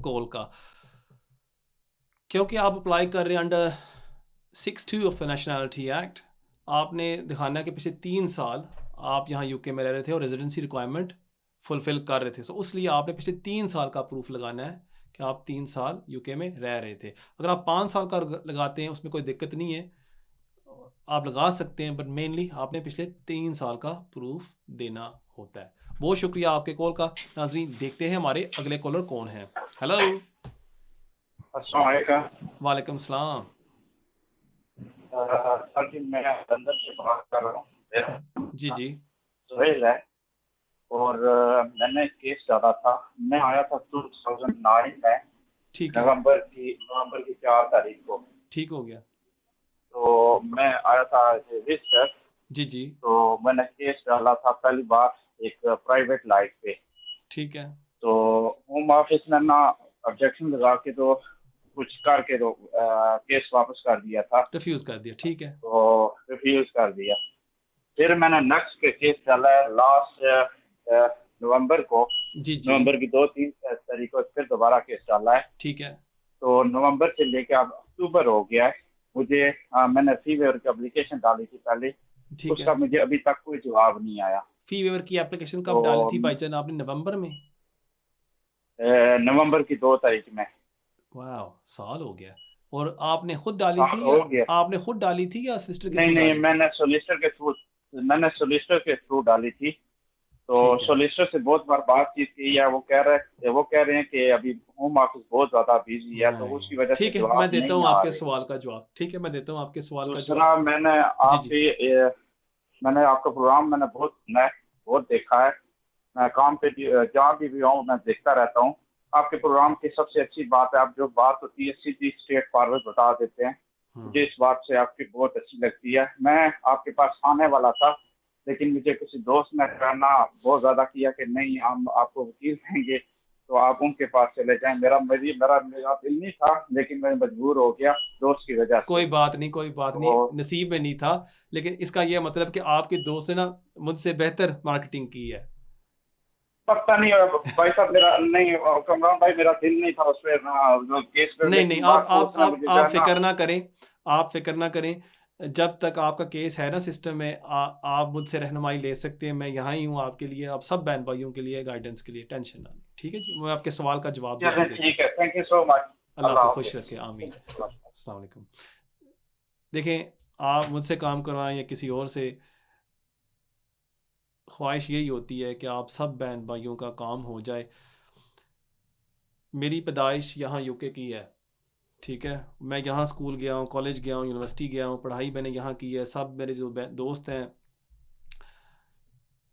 कॉल का। क्योंकि आप अप्लाई कर रहे हैं under 6(2) of the nationality act, आपने दिखाना है कि पिछले 3 साल आप यहाँ यूके में रह रहे थे और रेजिडेंसी रिक्वायरमेंट फुलफिल कर रहे थे। सो इसलिए आपने पिछले 3 साल का प्रूफ लगाना है कि आप 3 साल यूके में रह रहे थे। अगर आप 5 साल का लगाते हैं उसमें कोई दिक्कत नहीं है, आप लगा सकते हैं, बट मेनली आपने पिछले 3 साल का प्रूफ देना होता है। बहुत शुक्रिया आपके कॉल का। नाजरीन, देखते हैं हमारे अगले कॉलर कौन है। हेलो। अस्सलाम वालेकुम। वालेकुम सलाम। सर जी, मैं लंदन से बात कर रहा हूँ। मेरा जी जी। सुहेल है और मैंने केस डाला था। मैं आया था 2009 में, ठीक है, नवंबर की 4 तारीख को। ठीक हो गया। तो मैं आया था रजिस्टर। जी जी। तो मैंने केस डाला था पहली बार एक प्राइवेट लाइफ पे। ठीक है। तो होम ऑफिस ने ना ऑब्जेक्शन लगा के तो कुछ करके तो केस वापस कर दिया था। रिफ्यूज कर दिया, ठीक है। तो रिफ्यूज कर दिया। फिर मैंने नेक्स्ट के केस डाला है लास्ट नवंबर को। जी जी। नवंबर की 2-3 तारीख को फिर दोबारा केस डाला है। ठीक है। तो नवंबर से लेके अब अक्टूबर हो गया है। मुझे मैंने फी वेवर की एप्लीकेशन डाली थी पहले, ठीक उसका है। मुझे अभी तक कोई जवाब नहीं आया। फी वेवर की एप्लीकेशन कब तो डाली थी भाईजान आपने? नवंबर में? नवंबर की 2 तारीख में। वाह, साल हो गया। और आपने खुद डाली थी हो या गया। आपने खुद डाली थी या सिस्टर के नहीं थ्रू नहीं, डाली? मैंने सोलिसिटर के थ्रू डाली थी। तो ठीक है। सोलिसिटर से बहुत बार बातचीत की है। वो कह रहे हैं कि अभी होम ऑफिस बहुत ज्यादा बिजी है, तो उसकी वजह से ठीक है, जवाब मैं देता नहीं हूँ आ आपके रहे। सवाल का जवाब। ठीक है, मैं देता हूँ आपके सवाल का दूसरा, जवाब। मैंने जी जी। मैंने आपका प्रोग्राम मैंने बहुत देखा है। मैं काम पे जहाँ भी हूँ मैं देखता रहता हूँ। आपके प्रोग्राम की सबसे अच्छी बात है, आप जो बात होती है सीधी स्ट्रेट फॉरवर्ड बता देते हैं। मुझे इस बात से आपकी बहुत अच्छी लगती है। मैं आपके पास आने वाला था, लेकिन मुझे किसी दोस्त ने कहना बहुत ज्यादा किया कि नहीं, हम आपको वकील देंगे तो आप उनके पास चले जाएं। मेरा दिल नहीं था, लेकिन मैं मजबूर हो गया दोस्त की वजह से। कोई बात नहीं, कोई बात नहीं, तो नसीब में नहीं था। लेकिन इसका ये मतलब कि आपके दोस्त ने ना मुझसे बेहतर मार्केटिंग की है। पता नहीं भाई साहब, मेरा नहीं, कमरान भाई, मेरा दिल नहीं था उस पे केस पे। नहीं नहीं, लेकिन आप बात को आप उसने आप मुझे जो आप है ना, फिक्र ना करें, आप फिक्र ना करें। जब तक आपका केस है ना सिस्टम में, आप मुझसे रहनुमाई ले सकते हैं। मैं यहाँ ही हूँ आपके लिए, आप सब बहन भाइयों के लिए, गाइडेंस के लिए। टेंशन ना लें, ठीक है जी। मैं आपके सवाल का जवाब भी चलिए आपको देता ठीक है। Thank you so much. हूँ। अल्लाह अल्लाह आपको खुश हाफिज। रखे, आमीन। अस्सलाम वालेकुम। देखें, आप मुझसे काम करवाएं या किसी और से, ख्वाहिश यही होती है कि आप सब बहन भाइयों का काम हो जाए। मेरी पैदाइश यहाँ यूके की है, ठीक है। मैं यहाँ स्कूल गया हूँ, कॉलेज गया हूँ, यूनिवर्सिटी गया हूँ, पढ़ाई मैंने यहाँ की है। सब मेरे जो दोस्त हैं,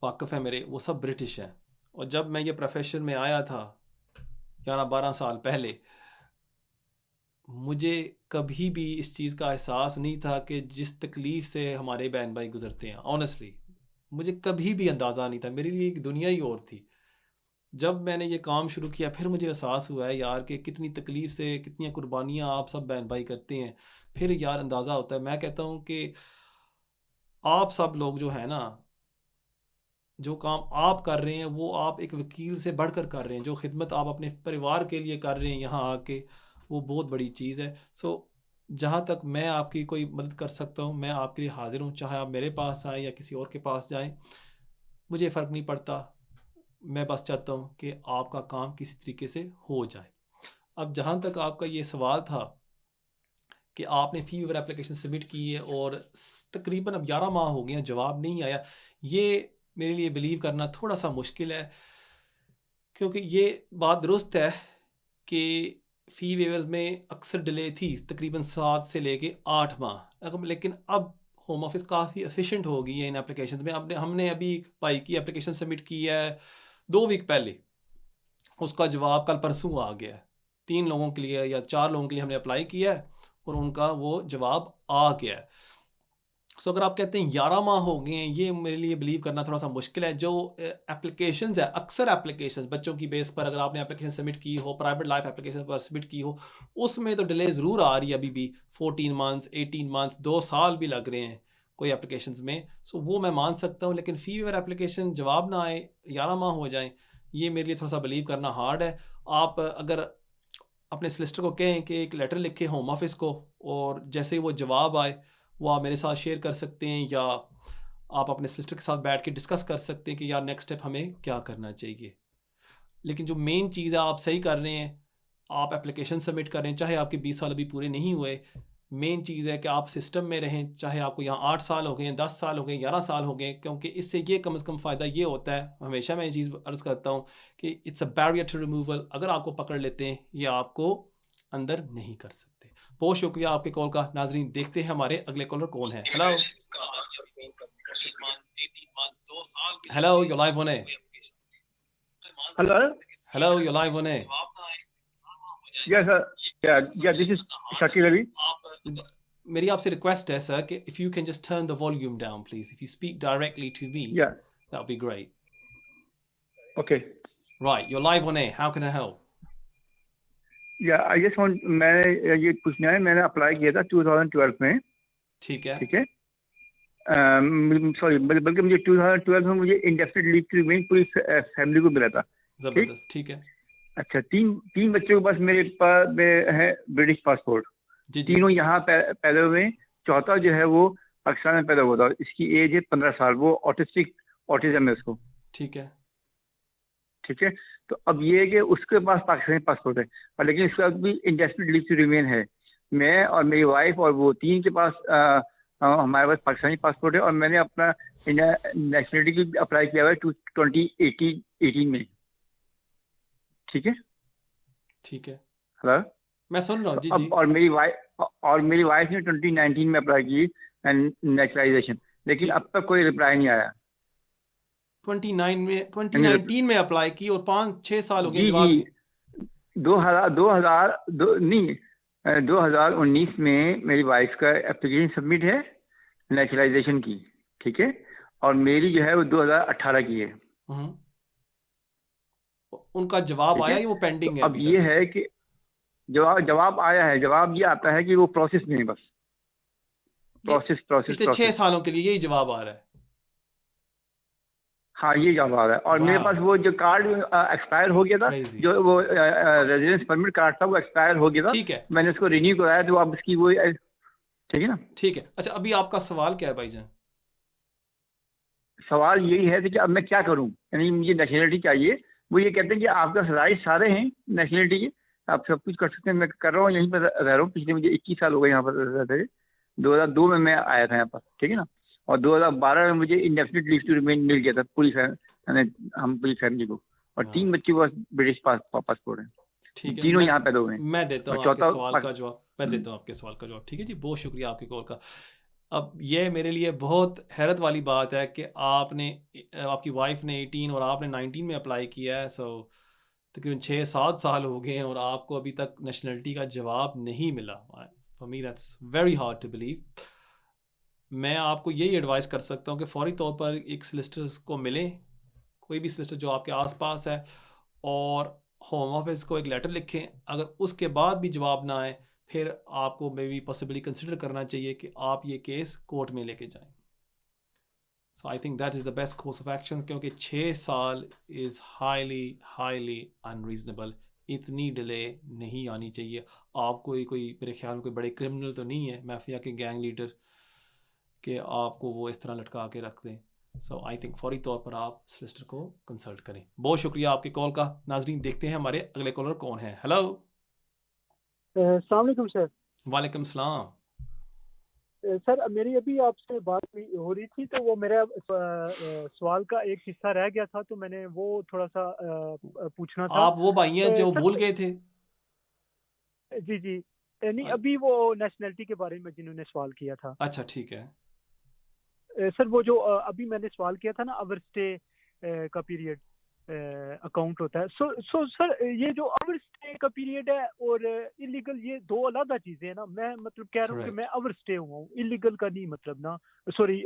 वाकफ़ हैं मेरे, वो सब ब्रिटिश हैं। और जब मैं ये प्रोफेशन में आया था 11-12 साल पहले, मुझे कभी भी इस चीज़ का एहसास नहीं था कि जिस तकलीफ़ से हमारे बहन भाई गुजरते हैं। ऑनेस्टली मुझे कभी भी अंदाज़ा नहीं था। मेरे लिए एक दुनिया ही और थी। जब मैंने ये काम शुरू किया, फिर मुझे एहसास हुआ है यार कि कितनी तकलीफ़ से, कितनी कुर्बानियाँ आप सब बहन भाई करते हैं। फिर यार अंदाज़ा होता है। मैं कहता हूँ कि आप सब लोग जो है ना, जो काम आप कर रहे हैं वो आप एक वकील से बढ़कर कर रहे हैं। जो खिदमत आप अपने परिवार के लिए कर रहे हैं यहाँ आके, वो बहुत बड़ी चीज़ है। सो जहाँ तक मैं आपकी कोई मदद कर सकता हूँ, मैं आपके लिए हाजिर हूँ। चाहे आप मेरे पास आएँ या किसी और के पास जाएँ, मुझे फ़र्क नहीं पड़ता। मैं बस चाहता हूँ कि आपका काम किसी तरीके से हो जाए। अब जहाँ तक आपका ये सवाल था कि आपने फ़ी वेवर एप्लीकेशन सबमिट की है और तकरीबन अब 11 माह हो गए हैं, जवाब नहीं आया। ये मेरे लिए बिलीव करना थोड़ा-सा मुश्किल है, क्योंकि ये बात दुरुस्त है कि फ़ी वेवर्स में अक्सर डिले थी, तकरीबन 7 से लेके 8 माह। लेकिन अब होम ऑफ़िस काफ़ी एफ़िशिएंट हो गई है इन एप्लीकेशंस में। हमने अभी एक भाई की एप्लीकेशन सबमिट की है 2 वीक पहले, उसका जवाब कल परसों आ गया है। 3 लोगों के लिए या 4 लोगों के लिए हमने अप्लाई किया है और उनका वो जवाब आ गया है। सो अगर आप कहते हैं 11 माह हो गए हैं, ये मेरे लिए बिलीव करना थोड़ा सा मुश्किल है। जो एप्लीकेशंस है, अक्सर एप्लीकेशंस बच्चों की बेस पर अगर आपने एप्लीकेशन सबमिट की हो, प्राइवेट लाइफ एप्लीकेशन पर सबमिट की हो, उसमें तो डिले ज़रूर आ रही है अभी भी। 14 मंथ्स, 18 मंथ्स, 2 साल भी लग रहे हैं कोई एप्लीकेशंस में। सो वो मैं मान सकता हूँ, लेकिन फी वेवर एप्लीकेशन जवाब ना आए, 11 माह हो जाएँ, ये मेरे लिए थोड़ा सा बिलीव करना हार्ड है। आप अगर अपने सोलिसिटर को कहें कि एक लेटर लिखे होम ऑफिस को, और जैसे ही वो जवाब आए वो आप मेरे साथ शेयर कर सकते हैं, या आप अपने सोलिसिटर के साथ बैठ के डिस्कस कर सकते हैं कि यार नेक्स्ट स्टेप हमें क्या करना चाहिए। लेकिन जो मेन चीज़ है, आप सही कर रहे हैं, आप एप्लीकेशन सबमिट कर रहे हैं, चाहे आपके 20 साल अभी पूरे नहीं हुए। मेन चीज़ है कि आप सिस्टम में रहें, चाहे आपको यहाँ 8 साल हो गए, 10 साल हो गए, 11 साल हो गए, क्योंकि इससे ये कम से कम फ़ायदा ये होता है, हमेशा मैं ये चीज़ अर्ज़ करता हूँ कि it's a barrier to removal. अगर आपको पकड़ लेते हैं, ये आपको अंदर नहीं कर सकते। बहुत शुक्रिया आपके कॉल का। नाजरीन, देखते हैं हमारे अगले कॉलर कौन है। Hello hello, you live on air. Hello. Hello, you live on air. Yes, sir. Yeah. This is Shakir Ali. मेरी आपसे रिक्वेस्ट है सर कि if you can just turn the volume down please, if you speak directly to me, Yeah. that would be great. Okay. Right, you're live on air. How can I help? Yeah. I just want मैं ये पूछना है, मैंने apply किया था 2012 में। ठीक है। ठीक है। सॉरी, बल्कि मुझे 2012 में मुझे इंडेफिनिट लीव टू रिमेन पूरी फैमिली को मिला था। जबरदस्त। ठीक है। अच्छा, तीन बच्चों के पास मेरे पास है ब्रिटिश पासपोर्ट। तीनों यहाँ पैदा हुए। चौथा जो है वो पाकिस्तान में पैदा हुआ था। इसकी एज है 15 साल। वो ऑटिज्म है उसको। ठीक है। ठीक है। तो अब ये है कि उसके पास पाकिस्तानी पासपोर्ट है, और लेकिन उसका भी इंडेफिनिट लीव टू रिमेन है। मैं और मेरी वाइफ और वो तीन के पास हमारे पास पाकिस्तानी पासपोर्ट है, और मैंने अपना नेशनलिटी की अप्लाई किया हुआ है 2018 में। ठीक है। ठीक है। हेलो, मैं सुन रहा हूँ। जी जी। और मेरी वाइफ ने 2019 में अप्लाई की नेचुरलाइजेशन, लेकिन अब तक कोई रिप्लाई नहीं आया। 2019 में अप्लाई की और 5-6 साल हो गए जवाब नहीं। 2019 में मेरी वाइफ का एप्लीकेशन सबमिट है नेचुरलाइजेशन की। ठीक है। और मेरी जो है वो 2018 की है। उनका जवाब आया या वो पेंडिंग है? अब ये है कि जवाब आया है। जवाब ये आता है कि वो प्रोसेस में है, बस प्रोसेस। पिछले 6 सालों के लिए यही जवाब आ रहा है। हाँ, ये जवाब आ रहा है। और मेरे पास वो जो कार्ड एक्सपायर हो गया था, जो वो रेजिडेंस परमिट कार्ड था, वो एक्सपायर हो गया था। ठीक है। मैंने उसको रिन्यू कराया, तो अब उसकी वो ठीक है ना। ठीक है। अच्छा, अभी आपका सवाल क्या है भाईजान? सवाल यही है कि अब मैं क्या करूं, यानी मुझे नेशनलिटी चाहिए। वो ये कहते हैं कि आपका राइट सारे हैं नेशनलिटी के, आप सब कुछ कर सकते हैं। मैं कर रहा हूँ, यहीं पर रह रहा हूँ। पिछले मुझे 21 साल हो गए यहाँ पर रहते। 2002 में मैं आया था यहाँ पर। ठीक है ना। और 2012 में मुझे इंडेफिनिट लीव टू रिमेन मिल गया था पूरी फैमिली को। और 3 बच्चे के पास ब्रिटिश पासपोर्ट है। ठीक है। तीनों यहाँ पैदा हुए हैं। मैं देता हूँ आपके सवाल का जवाब। मैं देता हूँ आपके सवाल का जवाब। ठीक है जी, बहुत शुक्रिया आपके कॉल का। अब ये मेरे लिए बहुत हैरत वाली बात है कि आपकी वाइफ ने 18 और आपने 19 में अप्लाई किया है। सो तकरीबन 6-7 साल हो गए हैं और आपको अभी तक नेशनलिटी का जवाब नहीं मिला। For me that's very hard to believe. मैं आपको यही एडवाइस कर सकता हूँ कि फौरी तौर पर एक सोलिसिटर को मिलें, कोई भी सोलिसिटर जो आपके आसपास है, और होम ऑफिस को एक लेटर लिखें। अगर उसके बाद भी जवाब ना आए, फिर आपको मे बी पॉसिबली कंसिडर करना चाहिए कि आप ये केस कोर्ट में लेके जाएं। So I think that is the best course of action, क्योंकि 6 साल इज़ हाईली अनरीजनेबल। इतनी डिले नहीं आनी चाहिए। आप कोई मेरे ख्याल में कोई बड़े क्रिमिनल तो नहीं है, माफिया के गैंग लीडर, कि आपको वो इस तरह लटका के रख दें। सो आई थिंक फौरी तौर पर आप सोलिसिटर को कंसल्ट करें। बहुत शुक्रिया आपके कॉल का। नाजरीन, देखते हैं हमारे अगले कॉलर कौन है। हेलो। अस्सलाम वालेकुम सर। वालेकुम सलाम। सर, मेरी अभी आपसे बात हो रही थी, तो वो मेरा सवाल का एक हिस्सा रह गया था, तो मैंने वो थोड़ा सा पूछना था। आप वो भाई हैं जो भूल गए थे? जी जी। नहीं, अभी वो नेशनलिटी के बारे में जिन्होंने सवाल किया था। अच्छा, ठीक है सर। वो जो अभी मैंने सवाल किया था ना, ओवर स्टे का पीरियड, अकाउंट होता है। सो सर ये जो ओवर स्टे का पीरियड है और इलीगल, ये दो अलग चीजें हैं ना। मैं मतलब कह रहा हूँ कि करेक्ट मैं ओवर स्टे हुआ हूँ, इलीगल का नहीं मतलब ना, सॉरी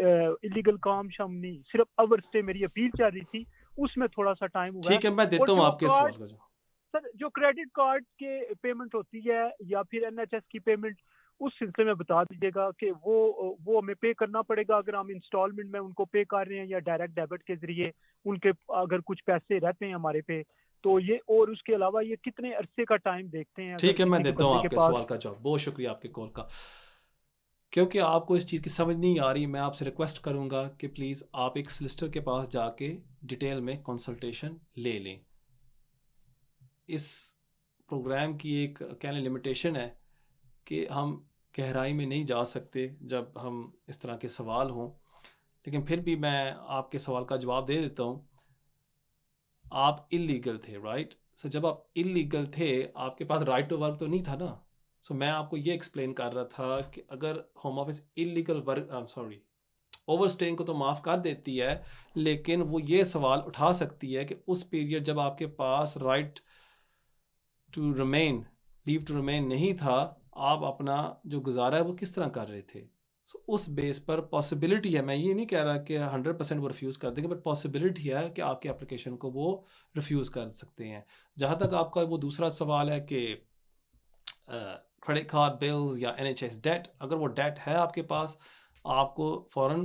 इलीगल काम शाम नहीं, सिर्फ ओवर स्टे मेरी अपील चल रही थी, उसमें थोड़ा सा टाइम हुआ है। ठीक है, मैं और देता हूँ जो आपके सवाल कार्ड का जवाब। सर, जो क्रेडिट कार्ड के पेमेंट होती है या फिर एनएचएस की पेमेंट, उस सिलसिले में बता दीजिएगा कि वो हमें पे करना पड़ेगा अगर हम इंस्टॉलमेंट में उनको पे कर रहे हैं, या डायरेक्ट डेबिट के जरिए उनके अगर कुछ पैसे रहते हैं हमारे पे तो ये, और उसके अलावा ये कितने अरसे का टाइम देखते हैं अगर ठीक है, मैं किसी के देता हूँ बंदे के आपके पास। सवाल का जवाब। बहुत शुक्रिया आपके कॉल का। क्योंकि आपको इस चीज़ की समझ नहीं आ रही, मैं आपसे रिक्वेस्ट करूँगा कि प्लीज़ आप एक सॉलिसिटर के पास जाके डिटेल में कंसल्टेशन ले लें। इस प्रोग्राम की एक क्या लिमिटेशन है कि हम गहराई में नहीं जा सकते जब हम इस तरह के सवाल हों, लेकिन फिर भी मैं आपके सवाल का जवाब दे देता हूँ। आप इलीगल थे, राइट? सो जब आप इलीगल थे, आपके पास राइट टू वर्क तो नहीं था ना। सो मैं आपको ये एक्सप्लेन कर रहा था कि अगर home office illegal work sorry over staying को तो माफ़ कर देती है, लेकिन वो ये सवाल उठा सकती है कि उस पीरियड जब आपके पास right to remain, leave to remain नहीं था, आप अपना जो गुजारा है वो किस तरह कर रहे थे। सो उस बेस पर पॉसिबिलिटी है, मैं ये नहीं कह रहा कि 100% वो रिफ्यूज़ कर देंगे, बट पॉसिबिलिटी है कि आपके एप्लीकेशन को वो रिफ्यूज़ कर सकते हैं। जहाँ तक आपका वो दूसरा सवाल है कि क्रेडिट कार्ड बिल्स या NHS डेट, अगर वो डेट है आपके पास, आपको फ़ौरन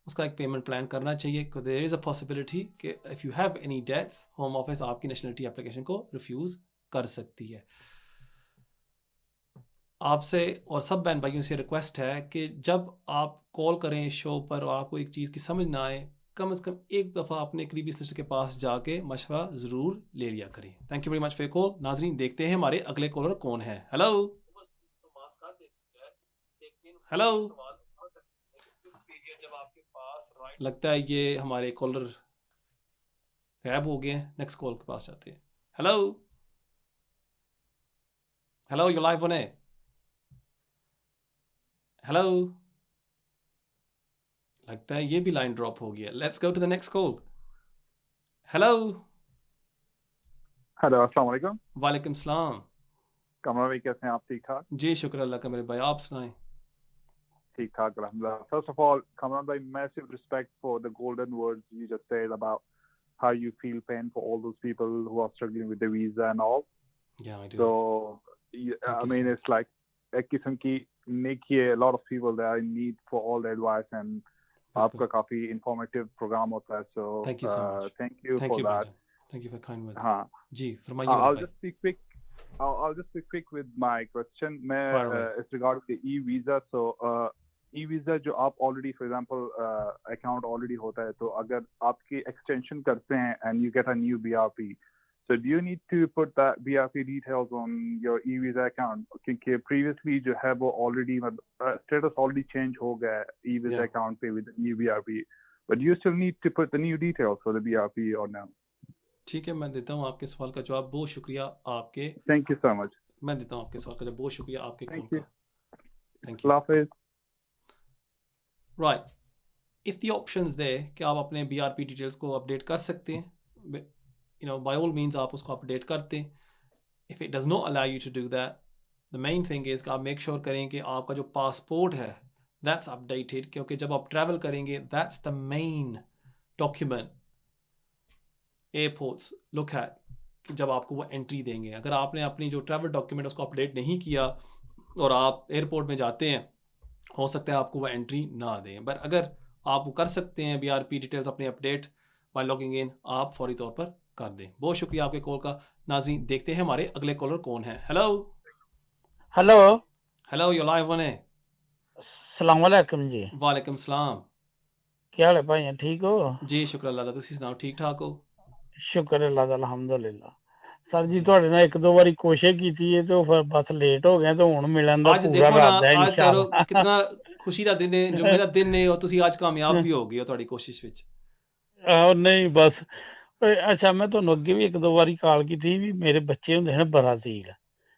उसका एक पेमेंट प्लान करना चाहिए। देयर इज़ अ पॉसिबिलिटी कि if you have any debts, home office आपकी नेशनलिटी एप्लीकेशन को रिफ्यूज़ कर सकती है। आपसे और सब बहन भाइयों से रिक्वेस्ट है कि जब आप कॉल करें इस शो पर और आपको एक चीज़ की समझ ना आए, कम से कम एक दफ़ा अपने करीबी सॉलिसिटर के पास जाके मशवरा ज़रूर ले लिया करें। Thank you very much for your call. नाज़रीन, देखते हैं हमारे अगले कॉलर कौन है। हेलो हेलो, लगता है ये हमारे कॉलर गायब हो गए हैं। नेक्स्ट कॉल के पास जाते हैं। Hello hello, you live on air. Hello, लगता है ये भी लाइन ड्रॉप हो गया। Let's go to the next call. Hello hello, अस्सलाम वालेकुम। वालेकुम सलाम। कमरा भाई, कैसे हैं आप? ठीक ठाक? जी शुक्र अल्लाह का मेरे भाई, आप सुनाएं। ठीक ठाक, alhamdulillah. First of all, Kamran bhai, massive respect for the golden words you just said about how you feel pain for all those people who are struggling with the visa and all. Yeah, I do. So, Thank I you, mean, sir. it's like एक किस्म की नेकी है. A lot of people they are in need for all the advice, and आपका काफी informative program होता है. So, Thank you so much. thank you Thank for you that. भाईजान. Thank you for kind words. हाँ. जी फरमाइए मेरे I'll भाई। just be quick. I'll just be quick with my question. मैं Fire away. it's regarding the e-visa. So e-visa जो आप already, for example, account already होता है, तो अगर आपकी extension करते हैं and you get a new BRP, so do you need to put that BRP details on your e-visa account? क्योंकि previously जो है वो already status already change हो गया e-visa account पे with the new BRP, but do you still need to put the new details for the BRP or no? ठीक है, मैं देता हूँ आपके सवाल का जवाब। बहुत शुक्रिया आपके। Thank you so much. मैं देता हूँ आपके सवाल का जवाब। बहुत शुक्रिया आपके कॉल Thank you. का। Thank you. Allah Hafiz. Right, if the options there कि आप अपने BRP डिटेल्स को अपडेट कर सकते हैं, you know by all means आप उसको अपडेट करते हैं। If it does not allow you to do that, the main thing is कि आप मेक श्योर करें कि आपका जो पासपोर्ट है दैट्स अपडेटेड, क्योंकि जब आप ट्रैवल करेंगे that's the main document airports look है कि जब आपको वो एंट्री देंगे। अगर आपने अपनी जो ट्रैवल डॉक्यूमेंट उसको अपडेट नहीं किया और आप एयरपोर्ट में जाते हैं, हो सकता है आपको वो एंट्री ना दें। बट अगर आप वो कर सकते हैं BRP डिटेल्स अपने अपडेट बाय लॉगिंग इन, आप फौरी तौर पर कर दें। बहुत शुक्रिया आपके कॉल का। नाज़रीन, देखते हैं हमारे अगले कॉलर कौन है। Hello hello hello, you live on air. अस्सलाम वालेकुम जी। वालेकुम सलाम। क्या हाल है भाई, ठीक हो? जी शुक्र अल्लाह दा, तुसी सुनाओ ठीक ठाक हो? शुक्र अल्लाह दा, अल्हम्दुलिल्लाह। सर जी ਤੁਹਾਡੇ ਨਾਲ ਇੱਕ ਦੋ ਵਾਰੀ ਕੋਸ਼ਿਸ਼ ਕੀਤੀ ਹੈ ਤੇ ਫਿਰ ਬਸ ਲੇਟ ਹੋ ਗਏ, ਤੇ ਹੁਣ ਮਿਲਣ ਦਾ ਅੱਜ ਪੂਰਾ ਦੇਖੋ ਨਾ, ਇਰਾਦਾ ਹੈ ਅੱਜ ਤਾਰੋ इंशाल्लाह। कितना खुशी ਦਾ ਦਿਨ ਹੈ, ਜੁਮੇ ਦਾ ਦਿਨ ਹੈ, और ਤੁਸੀਂ ਅੱਜ ਕਾਮਯਾਬ ਵੀ ਹੋ ਗਏ ਹੋ ਤੁਹਾਡੀ ਕੋਸ਼ਿਸ਼ ਵਿੱਚ। ਆਹ ਨਹੀਂ ਬਸ ਅੱਛਾ, ਮੈਂ ਤੁਹਾਨੂੰ ਅੱਗੇ ਵੀ ਇੱਕ ਦੋ ਵਾਰੀ ਕਾਲ ਕੀਤੀ ਵੀ ਮੇਰੇ ਬੱਚੇ ਹੁੰਦੇ ਨੇ ਬਰਾਜ਼ੀਲ,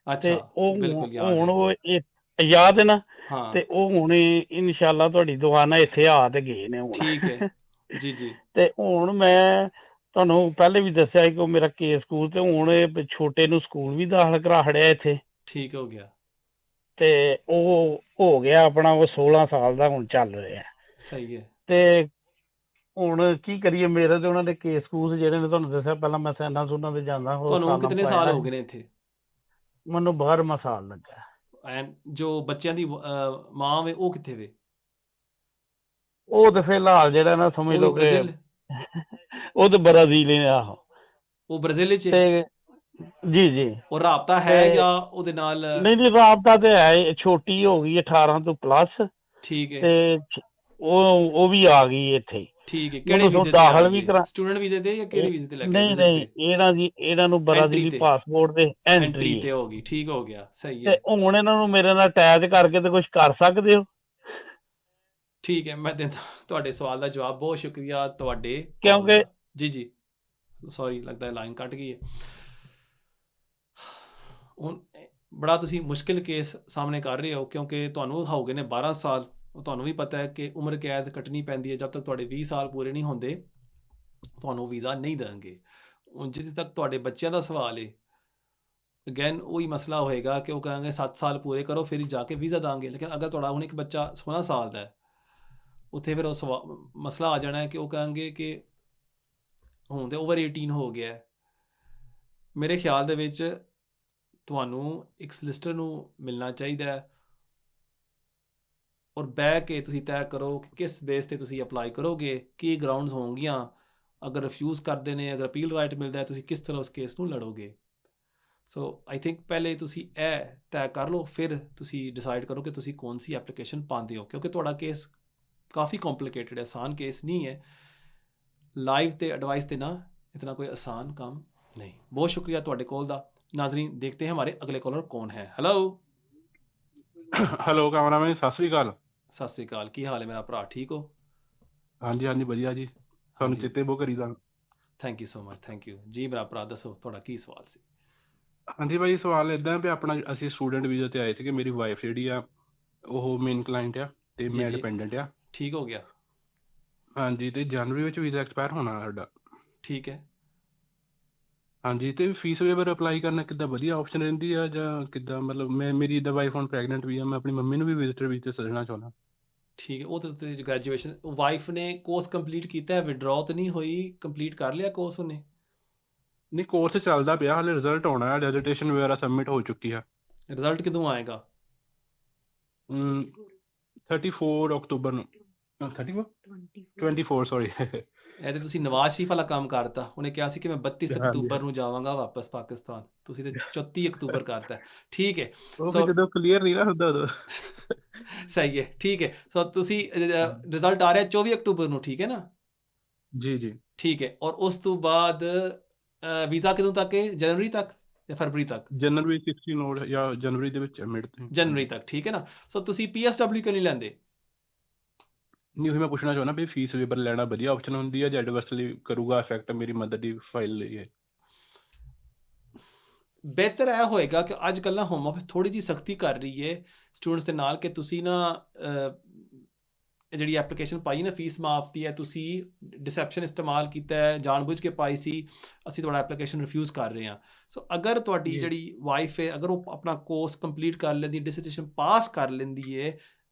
ਅੱਛਾ, ਤੇ ਉਹ ਬਿਲਕੁਲ ਯਾਦ ਹੁਣ ਹੈ। ਉਹ ਯਾਦ ਹੈ ਨਾ, ਹਾਂ ਤੇ ਉਹ ਹੁਣ ਇਨਸ਼ਾਅੱਲਾ ਤੁਹਾਡੀ ਦੁਆ ਨਾਲ ਇੱਥੇ ਆ ਤੇ ਗਏ ਨੇ ਹੁਣ। ਠੀਕ ਹੈ ਜੀ ਜੀ। ਤੇ ਹੁਣ ਮੈਂ ਤੁਹਾਨੂੰ ਪਹਿਲੇ ਵੀ ਦੱਸਿਆ ਸੀ ਕਿ ਉਹ ਮੇਰਾ ਕੇ ਸਕੂਲ, ਤੇ ਹੁਣ ਇਹ ਛੋਟੇ ਨੂੰ ਸਕੂਲ ਵੀ ਦਾਖਲ ਕਰਾ ਛੜਿਆ ਇੱਥੇ, ਠੀਕ ਹੋ ਗਿਆ, ਤੇ ਉਹ ਹੋ ਗਿਆ ਆਪਣਾ, ਉਹ 16 ਸਾਲ ਦਾ ਹੁਣ ਚੱਲ ਰਿਹਾ। ਸਹੀ ਹੈ। ਤੇ ਹੁਣ ਕੀ ਕਰੀਏ, ਮੇਰੇ ਤੇ ਉਹਨਾਂ ਦੇ ਕੇਸ ਕੂਸ ਜਿਹੜੇ ਨੇ, ਤੁਹਾਨੂੰ ਦੱਸਿਆ ਪਹਿਲਾਂ ਮੈਂ ਸੈਨਾ ਸੂਨਾਂ ਤੇ ਜਾਂਦਾ, ਉਹ ਤੁਹਾਨੂੰ ਸਾਲਾਂ ਕਿਤਨੇ ਸਾਲ ਹੋ ਗਏ ਨੇ ਇੱਥੇ? ਮੈਨੂੰ 12ਵਾਂ ਸਾਲ ਲੱਗਾ। ਐਂਡ ਜੋ ਬੱਚਿਆਂ ਦੀ ਮਾਂ ਵੇ ਉਹ ਕਿੱਥੇ ਵੇ? ਉਹ ਤੇ ਫਿਲਹਾਲ ਜਿਹੜਾ ਨਾ ਸਮਝ ਉਹ ਵੀ ਲਓ ਕਿ ਬ੍ਰਾਜ਼ੀਲ? ਉਹ ਤੇ ਬ੍ਰਾਜ਼ੀਲ ਨੇ। ਆਹੋ, ਉਹ ਬ੍ਰਾਜ਼ੀਲ ਚ? ਤੇ ਜੀ ਉਹ ਰਾਬਤਾ ਹੈ ਜਾਂ ਉਹਦੇ ਨਾਲ? ਨਹੀਂ, ਰਾਬਤਾ ਤੇ ਹੈ, ਛੋਟੀ ਹੋ ਗਈ 18 ਤੋਂ ਪਲੱਸ, ਠੀਕ ਹੈ, ਤੇ ਉਹ ਵੀ ਆ ਗਈ ਇੱਥੇ। ਠੀਕ ਹੈ। ਕਿਹੜੇ ਵੀਜ਼ੇ ਤੇ ਦਾਖਲ ਆਈ ਵੀ ਹੈ? ਕਰਾ, ਸਟੂਡੈਂਟ ਵੀਜ਼ੇ ਤੇ ਜਾਂ ਕਿਹੜੇ ਵੀਜ਼ੇ ਤੇ ਲੱਗੇ? ਨਹੀਂ, ਇਹਨਾਂ ਨੂੰ ਬ੍ਰਾਜ਼ੀਲੀ ਪਾਸਪੋਰਟ ਤੇ ਐਂਟਰੀ ਤੇ ਹੋ ਗਈ, ਠੀਕ ਹੋ ਗਿਆ, ਸਹੀ ਹੈ। ਤੇ ਹੁਣ ਇਹਨਾਂ ਨੂੰ ਮੇਰੇ ਨਾਲ ਅਟੈਚ ਕਰਕੇ ਤੇ ਕੁਝ ਕਰ ਸਕਦੇ ਹੋ? ਠੀਕ ਹੈ, ਮੈਂ ਦਿੰਦਾ ਤੁਹਾਡੇ ਸਵਾਲ ਦਾ ਜਵਾਬ। ਬਹੁਤ ਸ਼ੁਕਰੀਆ ਤੁਹਾਡੇ, ਕਿਉਂਕਿ ਜੀ ਸੌਰੀ, ਲੱਗਦਾ ਹੈ ਲਾਈਨ ਕੱਟ ਗਈ ਹੈ। ਹੁਣ ਬੜਾ ਤੁਸੀਂ ਮੁਸ਼ਕਿਲ ਕੇਸ ਸਾਹਮਣੇ ਕਰ ਰਹੇ ਹੋ, ਕਿਉਂਕਿ ਤੁਹਾਨੂੰ ਹੋ ਗਏ ਨੇ 12 ਸਾਲ। ਤੁਹਾਨੂੰ ਵੀ ਪਤਾ ਹੈ ਕਿ ਉਮਰ ਕੈਦ ਕੱਟਣੀ ਪੈਂਦੀ ਹੈ, ਜਦ ਤੱਕ ਤੁਹਾਡੇ 20 ਸਾਲ ਪੂਰੇ ਨਹੀਂ ਹੁੰਦੇ ਤੁਹਾਨੂੰ ਵੀਜ਼ਾ ਨਹੀਂ ਦੇਣਗੇ। ਹੁਣ ਜਿੱਥੇ ਤੱਕ ਤੁਹਾਡੇ ਬੱਚਿਆਂ ਦਾ ਸਵਾਲ ਹੈ, ਅਗੇਨ ਉਹੀ ਮਸਲਾ ਹੋਏਗਾ ਕਿ ਉਹ ਕਹਾਂਗੇ 7 ਸਾਲ ਪੂਰੇ ਕਰੋ ਫਿਰ ਜਾ ਕੇ ਵੀਜ਼ਾ ਦਾਂਗੇ। ਲੇਕਿਨ ਅਗਰ ਤੁਹਾਡਾ ਹੁਣ ਇੱਕ ਬੱਚਾ 16 ਸਾਲ ਦਾ ਹੈ, ਉੱਥੇ ਫਿਰ ਉਹ ਮਸਲਾ ਆ ਜਾਣਾ ਹੈ ਕਿ ਉਹ ਕਹਾਂਗੇ ਕਿ ਹੁਣ ਤੇ ਓਵਰ 18 ਹੋ ਗਿਆ। ਮੇਰੇ ਖਿਆਲ ਦੇ ਵਿੱਚ ਤੁਹਾਨੂੰ ਇੱਕ ਸਲਿਸਟਰ ਨੂੰ ਮਿਲਣਾ ਚਾਹੀਦਾ ਹੈ, ਔਰ ਬਹਿ ਕੇ ਤੁਸੀਂ ਤੈਅ ਕਰੋ ਕਿ ਕਿਸ ਬੇਸ ਤੇ ਤੁਸੀਂ ਅਪਲਾਈ ਕਰੋਗੇ, ਕੀ ਗਰਾਊਂਡਸ ਹੋਣਗੀਆਂ। ਅਗਰ ਰਿਫਿਊਜ਼ ਕਰਦੇ ਨੇ, ਅਗਰ ਅਪੀਲ ਰਾਈਟ ਮਿਲਦਾ ਹੈ, ਤੁਸੀਂ ਕਿਸ ਤਰ੍ਹਾਂ ਉਸ ਕੇਸ ਨੂੰ ਲੜੋਗੇ। ਸੋ ਆਈ ਥਿੰਕ ਪਹਿਲੇ ਤੁਸੀਂ ਇਹ ਤੈਅ ਕਰ ਲਓ, ਫਿਰ ਤੁਸੀਂ ਡਿਸਾਈਡ ਕਰੋ ਕਿ ਤੁਸੀਂ ਕੌਣ ਸੀ ਐਪਲੀਕੇਸ਼ਨ ਪਾਉਂਦੇ ਹੋ, ਕਿਉਂਕਿ ਤੁਹਾਡਾ ਕੇਸ ਕਾफ़ी कॉम्प्लिकेटेड है, आसान केस नहीं है। लाइव ਤੇ एडवाइस देना इतना कोई आसान काम नहीं। बहुत शुक्रिया ਤੁਹਾਡੇ ਕੋਲ ਦਾ। नाजरीन देखते हैं हमारे अगले कॉलर कौन है। हेलो हेलो कैमरामैन, सत श्री अकाल। सत श्री अकाल, की हाल है मेरा भरा, ठीक हो? हाँ जी ਵਧੀਆ ਜੀ, ਤੁਹਾਨੂੰ ਚੇਤੇ ਬਹੁਤ ਕਰੀਦਾ। Thank you so much, thank you ਜੀ। ਮੇਰਾ ਭਰਾ ਦੱਸੋ ਤੁਹਾਡਾ ਕੀ ਸਵਾਲ ਸੀ? ਹਾਂਜੀ ਭਾਈ, ਸਵਾਲ ਇਦਾਂ ਵੀ ਆਪਣਾ ਅਸੀਂ ਸਟੂਡੈਂਟ ਵੀਜ਼ਾ ਤੇ ਆਏ ਸੀਗੇ। ਮੇਰੀ ਵਾਈਫ ਜਿਹੜੀ ਆ ਉਹ ਮੇਨ ਕਲਾਇੰਟ ਆ ਤੇ ਮੈਂ ਡਿਪੈਂਡੈਂਟ ਆ। ਠੀਕ ਹੋ ਗਿਆ। ਹਾਂਜੀ, ਤੇ ਜਨਵਰੀ ਵਿੱਚ ਵੀਜ਼ਾ ਐਕਸਪਾਇਰ ਹੋਣਾ ਸਾਡਾ। ਠੀਕ ਹੈ। ਹਾਂਜੀ, ਤੇ ਫੀਸ ਵੇਵਰ ਅਪਲਾਈ ਕਰਨਾ ਕਿੱਦਾਂ ਵਧੀਆ ਆਪਸ਼ਨ ਰਹਿੰਦੀ ਆ ਜਾਂ ਕਿੱਦਾਂ? ਮਤਲਬ ਮੇਰੀ ਇੱਦਾਂ ਵਾਈਫ ਹੁਣ ਪ੍ਰੈਗਨੈਂਟ ਵੀ ਆ, ਮੈਂ ਆਪਣੀ ਮੰਮੀ ਨੂੰ ਵੀ ਵਿਜ਼ਟਰ ਵੀਜ਼ੇ ਤੇ ਸੱਦਣਾ ਚਾਹੁੰਦਾ। ਠੀਕ ਹੈ। ਉਹ ਤਾਂ ਗ੍ਰੈਜੂਏਸ਼ਨ ਵਾਈਫ ਨੇ ਕੋਰਸ ਕੰਪਲੀਟ ਕੀਤਾ ਹੈ, ਵਿਡਰਾਅ ਤਾਂ ਨਹੀਂ ਹੋਈ? ਕੰਪਲੀਟ ਕਰ ਲਿਆ ਕੋਰਸ ਉਹਨੇ? ਨਹੀਂ, ਕੋਰਸ ਚੱਲਦਾ ਪਿਆ, ਹਾਲੇ ਰਿਜ਼ਲਟ ਆਉਣਾ ਹੈ, ਰੈਜਿਸਟ੍ਰੇਸ਼ਨ ਵਗੈਰਾ ਸਬਮਿਟ ਹੋ ਚੁੱਕੀ ਆ। ਰਿਜ਼ਲਟ ਕਦੋਂ ਆਏਗਾ? 34 ਅਕਤੂਬਰ ਨੂੰ। 24 ਸੌਰੀ। ਇਹ ਤੇ ਤੁਸੀਂ ਨਵਾਜ਼ ਸ਼ਰੀਫ ਵਾਲਾ ਕੰਮ ਕਰਤਾ। ਉਹਨੇ ਕਿਹਾ ਸੀ ਕਿ ਮੈਂ 32 ਅਕਤੂਬਰ ਨੂੰ ਜਾਵਾਂਗਾ ਵਾਪਸ ਪਾਕਿਸਤਾਨ, ਤੁਸੀਂ ਤੇ 34 ਅਕਤੂਬਰ ਕਰਤਾ। ਠੀਕ ਹੈ, ਸੋ ਜਦੋਂ ਕਲੀਅਰ ਨਹੀਂ ਨਾ ਹੁੰਦਾ ਸਹੀ ਹੈ, ਠੀਕ ਹੈ। ਸੋ ਤੁਸੀਂ ਰਿਜ਼ਲਟ ਆ ਰਿਹਾ 24 ਅਕਤੂਬਰ ਨੂੰ, ਠੀਕ ਹੈ ਨਾ? ਜੀ ਜੀ ਠੀਕ ਹੈ। ਔਰ ਉਸ ਤੋਂ ਬਾਅਦ ਵੀਜ਼ਾ ਕਦੋਂ ਤੱਕ ਹੈ? ਜਨਵਰੀ ਤੱਕ ਜਾਂ ਫਰਵਰੀ ਤੱਕ? ਜਨਵਰੀ 16 ਜਾਂ ਜਨਵਰੀ ਦੇ ਵਿੱਚ ਮਿਡ ਜਨਵਰੀ ਤੱਕ, ਠੀਕ ਹੈ ਨਾ? ਸੋ ਤੁਸੀਂ PSW ਕਿਉਂ ਨਹੀਂ ਲੈਂਦੇ? ਨਹੀਂ, ਉਹੀ ਮੈਂ ਪੁੱਛਣਾ ਚਾਹੁੰਦਾ ਵੀ ਫੀਸ ਵੇਵਰ ਲੈਣਾ ਵਧੀਆ ਆਪਸ਼ਨ ਹੁੰਦੀ ਹੈ ਜਾਂ ਐਡਵਰਸਲੀ ਕਰੂਗਾ ਇਫੈਕਟ ਮੇਰੀ ਮਦਰ ਦੀ ਫਾਈਲ ਲਈ ਹੈ? ਬਿਹਤਰ ਇਹ ਹੋਏਗਾ ਕਿ ਅੱਜ ਕੱਲ੍ਹ ਨਾ ਹੋਮ ਆਫਿਸ ਥੋੜ੍ਹੀ ਜਿਹੀ ਸਖਤੀ ਕਰ ਰਹੀ ਹੈ ਸਟੂਡੈਂਟਸ ਦੇ ਨਾਲ, ਕਿ ਤੁਸੀਂ ਨਾ ਜਿਹੜੀ ਐਪਲੀਕੇਸ਼ਨ ਪਾਈ ਨਾ ਫੀਸ ਮਾਫ ਦੀ ਹੈ, ਤੁਸੀਂ ਡਿਸੈਪਸ਼ਨ ਇਸਤੇਮਾਲ ਕੀਤਾ ਹੈ, ਜਾਣਬੁੱਝ ਕੇ ਪਾਈ ਸੀ, ਅਸੀਂ ਤੁਹਾਡਾ ਐਪਲੀਕੇਸ਼ਨ ਰਿਫਿਊਜ਼ ਕਰ ਰਹੇ ਹਾਂ। ਸੋ ਅਗਰ ਤੁਹਾਡੀ ਜਿਹੜੀ ਵਾਈਫ ਹੈ, ਅਗਰ ਉਹ ਆਪਣਾ ਕੋਰਸ ਕੰਪਲੀਟ ਕਰ ਲੈਂਦੀ, ਡਿਸਰਟੇਸ਼ਨ ਪਾਸ ਕਰ ਲੈਂਦੀ ਹੈ,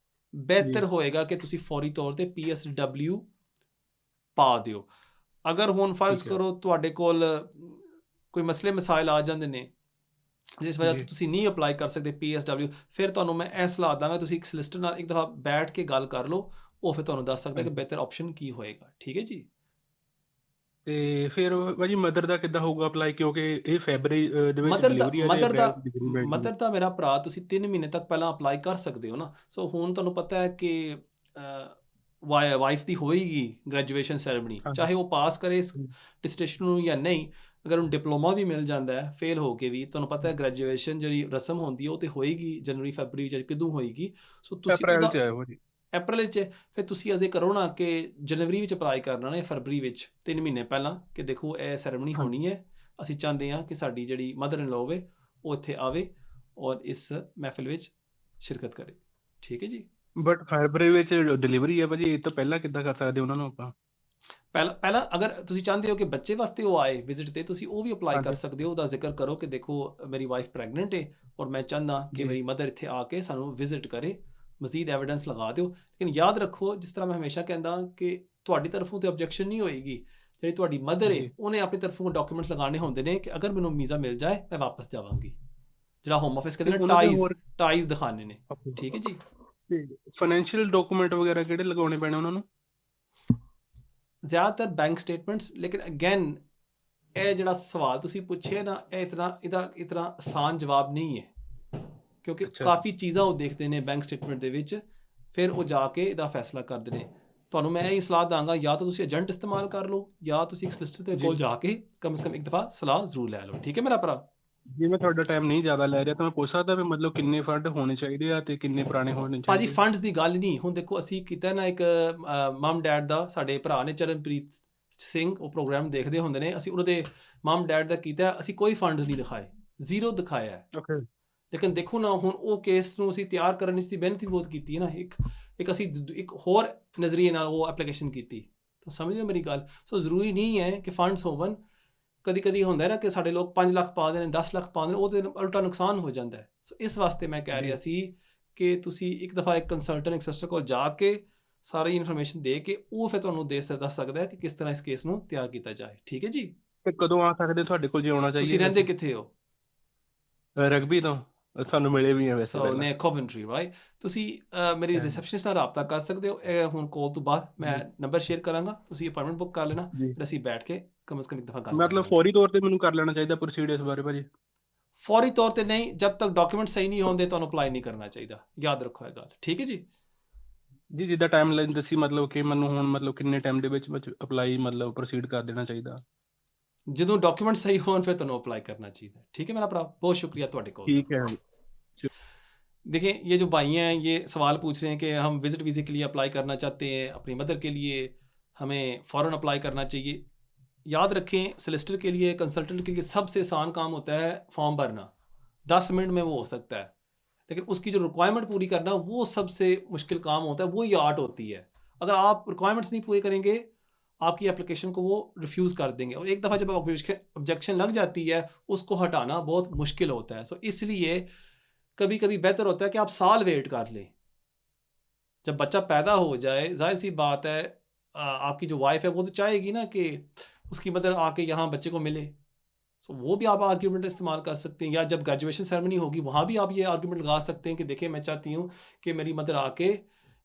ਬਿਹਤਰ ਹੋਏਗਾ ਕਿ ਤੁਸੀਂ ਫੌਰੀ ਤੌਰ ਤੇ PSW ਪਾ ਦਿਓ। ਅਗਰ ਹੁਣ ਫਰਜ਼ ਕਰੋ ਤੁਹਾਡੇ ਕੋਲ ਕੋਈ ਮਸਲੇ ਮਸਾਇਲ ਆ ਜਾਂਦੇ ਨੇ ਜਿਸ ਵਜ੍ਹਾ ਤੋਂ ਤੁਸੀਂ ਨਹੀਂ ਅਪਲਾਈ ਕਰ ਸਕਦੇ PSW, ਫਿਰ ਤੁਹਾਨੂੰ ਮੈਂ ਇਹ ਸਲਾਹ ਦਾਂਗਾ ਤੁਸੀਂ ਇੱਕ ਸਲਿਸਟਰ ਨਾਲ ਇੱਕ ਦਫਾ ਬੈਠ ਕੇ ਗੱਲ ਕਰ ਲਓ, ਉਹ ਫਿਰ ਤੁਹਾਨੂੰ ਦੱਸ ਸਕਦਾ ਕਿ ਬਿਹਤਰ ਆਪਸ਼ਨ ਕੀ ਹੋਏਗਾ। ਠੀਕ ਹੈ ਜੀ। ਤੇ ਫਿਰ ਭਾਜੀ ਮਦਰ ਦਾ ਕਿੱਦਾਂ ਹੋਊਗਾ ਅਪਲਾਈ, ਕਿਉਂਕਿ ਇਹ ਫੈਬਰੀ ਦੇ ਵਿੱਚ ਡਿਲੀਵਰੀ ਹੈ। ਮਦਰ ਦਾ ਮੇਰਾ ਭਰਾ ਤੁਸੀਂ 3 ਮਹੀਨੇ ਤੱਕ ਪਹਿਲਾਂ ਅਪਲਾਈ ਕਰ ਸਕਦੇ ਹੋ ਨਾ। ਸੋ ਹੁਣ ਤੁਹਾਨੂੰ ਪਤਾ ਹੈ ਕਿ ਵਾਈਫ ਦੀ ਹੋਏਗੀ ਗ੍ਰੈਜੂਏਸ਼ਨ ਸੈਰੇਮਨੀ, ਚਾਹੇ ਉਹ ਪਾਸ ਕਰੇ ਡਿਸਟੇਸ਼ਨ ਨੂੰ ਜਾਂ ਨਹੀਂ। ਅਗਰ ਉਹਨੂੰ ਡਿਪਲੋਮਾ ਵੀ ਮਿਲ ਜਾਂਦਾ ਹੈ ਫੇਲ ਹੋ ਕੇ ਵੀ, ਤੁਹਾਨੂੰ ਪਤਾ ਹੈ ਗ੍ਰੈਜੂਏਸ਼ਨ ਜਿਹੜੀ ਰਸਮ ਹੁੰਦੀ ਹੈ ਉਹ ਤੇ ਹੋਏਗੀ ਜਨਵਰੀ ਫਰਵਰੀ ਵਿੱਚ ਕਿਦੋਂ ਹੋਏਗੀ। ਸੋ ਤੁਸੀਂ ਅਪ੍ਰੈਲ 'ਚ ਫਿਰ ਤੁਸੀਂ ਅਜੇ ਕਰੋ ਨਾ ਕਿ ਜਨਵਰੀ ਵਿੱਚ ਅਪਲਾਈ ਕਰਨਾ ਨਾ, ਫਰਵਰੀ ਵਿੱਚ 3 ਮਹੀਨੇ ਪਹਿਲਾਂ, ਕਿ ਦੇਖੋ ਇਹ ਸੈਰੇਮਨੀ ਹੋਣੀ ਹੈ, ਅਸੀਂ ਚਾਹੁੰਦੇ ਹਾਂ ਕਿ ਸਾਡੀ ਜਿਹੜੀ ਮਦਰ ਇਨ ਲਾਅ ਹੋਵੇ ਉਹ ਇੱਥੇ ਆਵੇ ਔਰ ਇਸ ਮਹਿਫਿਲ ਵਿੱਚ ਸ਼ਿਰਕਤ ਕਰੇ। ਠੀਕ ਹੈ ਜੀ। ਬਟ ਫਰਵਰੀ ਵਿੱਚ ਡਿਲੀਵਰੀ ਹੈ ਭਾਜੀ, ਇਹ ਤੋਂ ਪਹਿਲਾਂ ਕਿੱਦਾਂ ਕਰ ਸਕਦੇ ਉਹਨਾਂ ਨੂੰ ਆਪਾਂ? ਪਹਿਲਾਂ ਅਗਰ ਤੁਸੀਂ ਚਾਹੁੰਦੇ ਹੋ ਕਿ ਬੱਚੇ ਵਾਸਤੇ ਉਹ ਆਏ ਵਿਜ਼ਿਟ ਤੇ, ਤੁਸੀਂ ਉਹ ਵੀ ਅਪਲਾਈ ਕਰ ਸਕਦੇ ਹੋ। ਉਹਦਾ ਜ਼ਿਕਰ ਕਰੋ ਕਿ ਦੇਖੋ ਮੇਰੀ ਵਾਈਫ ਪ੍ਰੈਗਨੈਂਟ ਹੈ ਔਰ ਮੈਂ ਚਾਹੁੰਦਾ ਕਿ ਮੇਰੀ ਮਦਰ ਇੱਥੇ ਆ ਕੇ ਸਾਨੂੰ ਵਿਜ਼ਿਟ ਕਰੇ, ਮਜ਼ੀਦ ਐਵੀਡੈਂਸ ਲਗਾ ਦਿਓ। ਲੇਕਿਨ ਯਾਦ ਰੱਖੋ, ਜਿਸ ਤਰ੍ਹਾਂ ਮੈਂ ਹਮੇਸ਼ਾ ਕਹਿੰਦਾ ਕਿ ਤੁਹਾਡੀ ਤਰਫੋਂ ਤੇ ਆਬਜੈਕਸ਼ਨ ਨਹੀਂ ਹੋਏਗੀ, ਜਿਹੜੀ ਤੁਹਾਡੀ ਮਦਰ ਹੈ ਉਹਨੇ ਆਪਣੀ ਤਰਫੋਂ ਡਾਕੂਮੈਂਟਸ ਲਗਾਉਣੇ ਹੁੰਦੇ ਨੇ ਕਿ ਅਗਰ ਮੈਨੂੰ ਵੀਜ਼ਾ ਮਿਲ ਜਾਏ ਮੈਂ ਵਾਪਸ ਜਾਵਾਂਗੀ। ਜਿਹੜਾ ਹੋਮ ਆਫਿਸ ਕਹਿੰਦੇ ਨੇ ਟਾਈਜ਼ ਦਿਖਾਣੇ ਨੇ। ਠੀਕ ਹੈ ਜੀ। ਫਾਈਨੈਂਸ਼ੀਅਲ ਡਾਕੂਮੈਂਟ ਵਗੈਰਾ ਕਿਹੜੇ ਲਗਾਉਣੇ ਪੈਣੇ ਉਹਨਾਂ ਨੂੰ? ਜ਼ਿਆਦਾਤਰ ਬੈਂਕ ਸਟੇਟਮੈਂਟਸ। ਲੇਕਿਨ ਅਗੇਨ ਇਹ ਜਿਹੜਾ ਸਵਾਲ ਤੁਸੀਂ ਪੁੱਛਿਆ ਨਾ, ਇਹਦਾ ਇਤਨਾ ਆਸਾਨ ਜਵਾਬ ਨਹੀਂ ਹੈ, ਕਿਉਂਕਿ ਕਾਫੀ ਚੀਜ਼ਾਂ ਉਹ ਦੇਖਦੇ ਨੇ ਬੈਂਕ ਸਟੇਟਮੈਂਟ ਦੇ ਵਿੱਚ, ਫਿਰ ਉਹ ਜਾ ਕੇ ਇਹਦਾ ਫੈਸਲਾ ਕਰਦੇ ਨੇ। ਤੁਹਾਨੂੰ ਮੈਂ ਇਹ ਸਲਾਹ ਦਾਂਗਾ, ਜਾਂ ਤਾਂ ਤੁਸੀਂ ਏਜੰਟ ਇਸਤੇਮਾਲ ਕਰ ਲਓ ਜਾਂ ਤੁਸੀਂ ਇੱਕ ਸਲਿਸਟਰ ਦੇ ਕੋਲ ਜਾ ਕੇ ਕਮ ਸੇ ਕਮ ਇੱਕ ਦਫਾ ਸਲਾਹ ਜ਼ਰੂਰ ਲੈ ਲਓ। ਠੀਕ ਹੈ ਮੇਰਾ ਭਰਾ। ਜੇ ਮੈਂ ਤੁਹਾਡਾ ਟਾਈਮ ਨਹੀਂ ਜ਼ਿਆਦਾ ਲੈ ਰਿਹਾ ਤਾਂ ਮੈਂ ਪੁੱਛ ਸਕਦਾ ਵੀ ਮਤਲਬ ਕਿੰਨੇ ਫੰਡ ਹੋਣੇ ਚਾਹੀਦੇ ਆ ਤੇ ਕਿੰਨੇ ਪੁਰਾਣੇ ਹੋਣੇ ਚਾਹੀਦੇ? ਭਾਜੀ ਫੰਡਸ ਦੀ ਗੱਲ ਨਹੀਂ। ਹੁਣ ਦੇਖੋ ਅਸੀਂ ਕੀਤਾ ਨਾ ਇੱਕ ਮਮ ਡੈਡ ਦਾ, ਸਾਡੇ ਭਰਾ ਨੇ ਚਰਨਪ੍ਰੀਤ ਸਿੰਘ, ਉਹ ਪ੍ਰੋਗਰਾਮ ਦੇਖਦੇ ਹੁੰਦੇ ਨੇ, ਅਸੀਂ ਉਹਨਾਂ ਦੇ ਮਮ ਡੈਡ ਦਾ ਕੀਤਾ, ਅਸੀਂ ਕੋਈ ਫੰਡਸ ਨਹੀਂ ਦਿਖਾਏ, ਜ਼ੀਰੋ ਦਿਖਾਇਆ ਹੈ। ਲੇਕਿਨ ਦੇਖੋ ਨਾ ਹੁਣ ਉਹ ਕੇਸ ਨੂੰ ਅਸੀਂ ਤਿਆਰ ਕਰਨ ਵਿੱਚ ਮਿਹਨਤ ਵੀ ਬਹੁਤ ਕੀਤੀ ਹੈ ਨਾ, ਇੱਕ ਅਸੀਂ ਇੱਕ ਹੋਰ ਨਜ਼ਰੀਏ ਨਾਲ ਉਹ ਐਪਲੀਕੇਸ਼ਨ ਕੀਤੀ, ਤਾਂ ਸਮਝ ਲਓ ਮੇਰੀ ਗੱਲ। ਸੋ ਜ਼ਰੂਰੀ ਨਹੀਂ ਹੈ ਕਿ ਫੰਡਸ ਹੋਵਣ। ਕਦੀ ਕਦੀ ਹੁੰਦਾ ਹੈ ਨਾ ਕਿ ਸਾਡੇ ਲੋਕ 5 ਲੱਖ ਪਾ ਦੇਣ, 10 ਲੱਖ ਪਾ ਦੇਣ, ਉਹ ਤੇ ਉਲਟਾ ਨੁਕਸਾਨ ਹੋ ਜਾਂਦਾ ਹੈ। ਸੋ ਇਸ ਵਾਸਤੇ ਮੈਂ ਕਹਿ ਰਿਹਾ ਸੀ ਕਿ ਤੁਸੀਂ ਇੱਕ ਦਫਾ ਇੱਕ ਕੰਸਲਟੈਂਟ, ਇੱਕ ਸਿਸਟਰ ਕੋਲ ਜਾ ਕੇ ਸਾਰੀ ਇਨਫੋਰਮੇਸ਼ਨ ਦੇ ਕੇ ਉਹ ਫਿਰ ਤੁਹਾਨੂੰ ਦੱਸ ਸਕਦਾ ਹੈ ਕਿ ਕਿਸ ਤਰ੍ਹਾਂ ਇਸ ਕੇਸ ਨੂੰ ਤਿਆਰ ਕੀਤਾ ਜਾਏ। ਠੀਕ ਹੈ ਜੀ। ਤੇ ਕਦੋਂ ਆ ਸਕਦੇ ਤੁਹਾਡੇ ਕੋਲ ਜੇ ਆਉਣਾ ਚਾਹੀਏ? ਤੁਸੀਂ ਰਹਿੰਦੇ ਕਿੱਥੇ ਹੋ? ਰਗਬੀ ਤੋਂ ਸਾਨੂੰ ਮਿਲੇ ਵੀ ਆ ਵੈਸੇ। ਸੋ ਨੇ ਕੋਵੈਂਟਰੀ ਰਾਈਟ। ਤੁਸੀਂ ਮੇਰੀ ਰਿਸੈਪਸ਼ਨਿਸਟ ਨਾਲ ਰਾਬਤਾ ਕਰ ਸਕਦੇ ਹੋ। ਇਹ ਹੁਣ ਕਾਲ ਤੋਂ ਬਾਅਦ ਮੈਂ ਨੰਬਰ ਸ਼ੇਅਰ ਕਰਾਂਗਾ, ਤੁਸੀਂ ਅਪਾਇੰਟਮੈਂਟ ਬੁੱਕ ਕਰ ਲੈਣਾ, ਫਿਰ ਅਸੀਂ ਬੈਠ ਕੇ ਕਮ ਸੇ ਕਮ ਇੱਕ ਦਫਾ ਗੱਲ। ਮਤਲਬ ਫੌਰੀ ਤੌਰ ਤੇ ਮੈਨੂੰ ਕਰ ਲੈਣਾ ਚਾਹੀਦਾ ਪ੍ਰੋਸੀਡ ਇਸ ਬਾਰੇ ਭਾਜੀ? ਫੌਰੀ ਤੌਰ ਤੇ ਨਹੀਂ, ਜਦ ਤੱਕ ਡਾਕੂਮੈਂਟ ਸਹੀ ਨਹੀਂ ਹੁੰਦੇ ਤੁਹਾਨੂੰ ਅਪਲਾਈ ਨਹੀਂ ਕਰਨਾ ਚਾਹੀਦਾ। ਯਾਦ ਰੱਖੋ ਇਹ ਗੱਲ। ਠੀਕ ਹੈ ਜੀ। ਜੀ ਜਿੱਦਾਂ ਟਾਈਮ ਲਾਈਨ ਦੱਸੀ, ਮਤਲਬ ਕਿ ਮੈਨੂੰ ਹੁਣ ਮਤਲਬ ਕਿੰਨੇ ਟਾਈਮ ਦੇ ਵਿੱਚ ਅਪਲਾਈ ਮਤਲਬ ਪ੍ਰੋਸੀਡ ਕਰ ਦੇਣਾ ਚਾਹੀਦਾ? ਜਦੋਂ ਡਾਕੂਮੈਂਟ ਸਹੀ ਹੋਣ ਫਿਰ ਤੁਹਾਨੂੰ ਅਪलाई करना चाहिए। ठीक है मेरा भरा, बहुत शुक्रिया ਤੁਹਾਡੇ ਕੋਲ। ठीक है। देखिए ये जो भाई हैं ये सवाल पूछ रहे हैं कि हम विजिट वीज़े के लिए अप्लाई करना चाहते हैं अपनी मदर के लिए, हमें फ़ौरन अप्लाई करना चाहिए। याद रखें सलिसिटर के लिए, कंसल्टेंट के लिए सबसे आसान काम होता है फॉर्म भरना, 10 मिनट में वो हो सकता है। लेकिन उसकी जो रिक्वायरमेंट पूरी करना वो सबसे मुश्किल काम होता है, वो ये आर्ट होती है। अगर आप रिक्वायरमेंट्स नहीं पूरी करेंगे आपकी एप्लीकेशन को वो रिफ्यूज़ कर देंगे, और एक दफ़ा जब ऑब्जेक्शन लग जाती है उसको हटाना बहुत मुश्किल होता है। सो इसलिए कभी कभी बेहतर होता है कि आप साल वेट कर लें। जब बच्चा पैदा हो जाए, जाहिर सी बात है आपकी जो वाइफ है वो तो चाहेगी ना कि उसकी मदर आके यहाँ बच्चे को मिले। सो वो भी आप आर्ग्यूमेंट इस्तेमाल कर सकते हैं, या जब ग्रेजुएशन सेरेमनी होगी वहाँ भी आप ये आर्ग्यूमेंट लगा सकते हैं कि देखिए मैं चाहती हूँ कि मेरी मदर आके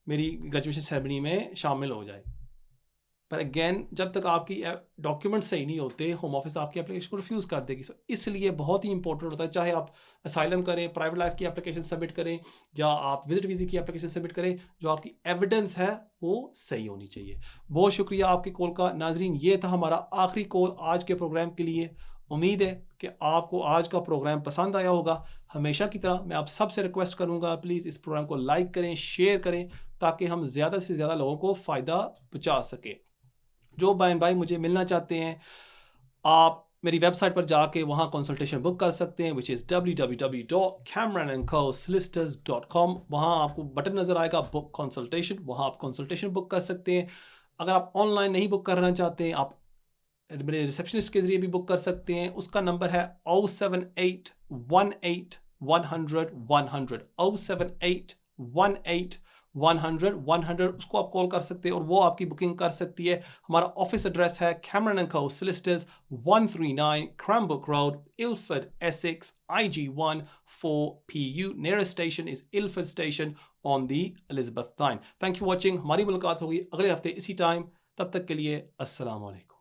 मेरी ग्रेजुएशन सेरेमनी में शामिल हो जाए। पर अगेन जब तक आपकी डॉक्यूमेंट सही नहीं होते होम ऑफिस आपकी एप्लीकेशन को रिफ्यूज़ कर देगी। सो इसलिए बहुत ही इंपॉर्टेंट होता है, चाहे आप असाइलम करें, प्राइवेट लाइफ की एप्लीकेशन सबमिट करें, या आप विजिट वीज़ा की एप्लीकेशन सबमिट करें, जो आपकी एविडेंस है वो सही होनी चाहिए। बहुत शुक्रिया आपके कॉल का। नाजरीन ये था हमारा आखिरी कॉल आज के प्रोग्राम के लिए। उम्मीद है कि आपको आज का प्रोग्राम पसंद आया होगा। हमेशा की तरह मैं आप सबसे रिक्वेस्ट करूंगा प्लीज़ इस प्रोग्राम को लाइक करें, शेयर करें, ताकि हम ज़्यादा से ज़्यादा लोगों को फ़ायदा पहुँचा सकें। जो भाई मुझे मिलना चाहते हैं आप मेरी वेबसाइट पर जाके वहाँ कंसल्टेशन बुक कर सकते हैं, विच इज़ www.cameronandcosolicitors.com। वहाँ आपको बटन नज़र आएगा बुक कंसल्टेशन, वहाँ आप कंसल्टेशन बुक कर सकते हैं। अगर आप ऑनलाइन नहीं बुक करना चाहते हैं, आप मेरे रिसेप्शनिस्ट के ज़रिए भी बुक कर सकते हैं। उसका नंबर है 07818 100 100 07818 100 उसको आप कॉल कर सकते हैं और वो आपकी बुकिंग कर सकती है। हमारा ऑफिस एड्रेस है Cameron & Co Solicitors 139 Cranbrook Road, Ilford, Essex, IG1 4PU। Nearest station is Ilford Station on the Elizabeth line। Thank you for watching। हमारी मुलाकात होगी अगले हफ्ते इसी टाइम, तब तक के लिए अस्सलाम वालेकुम।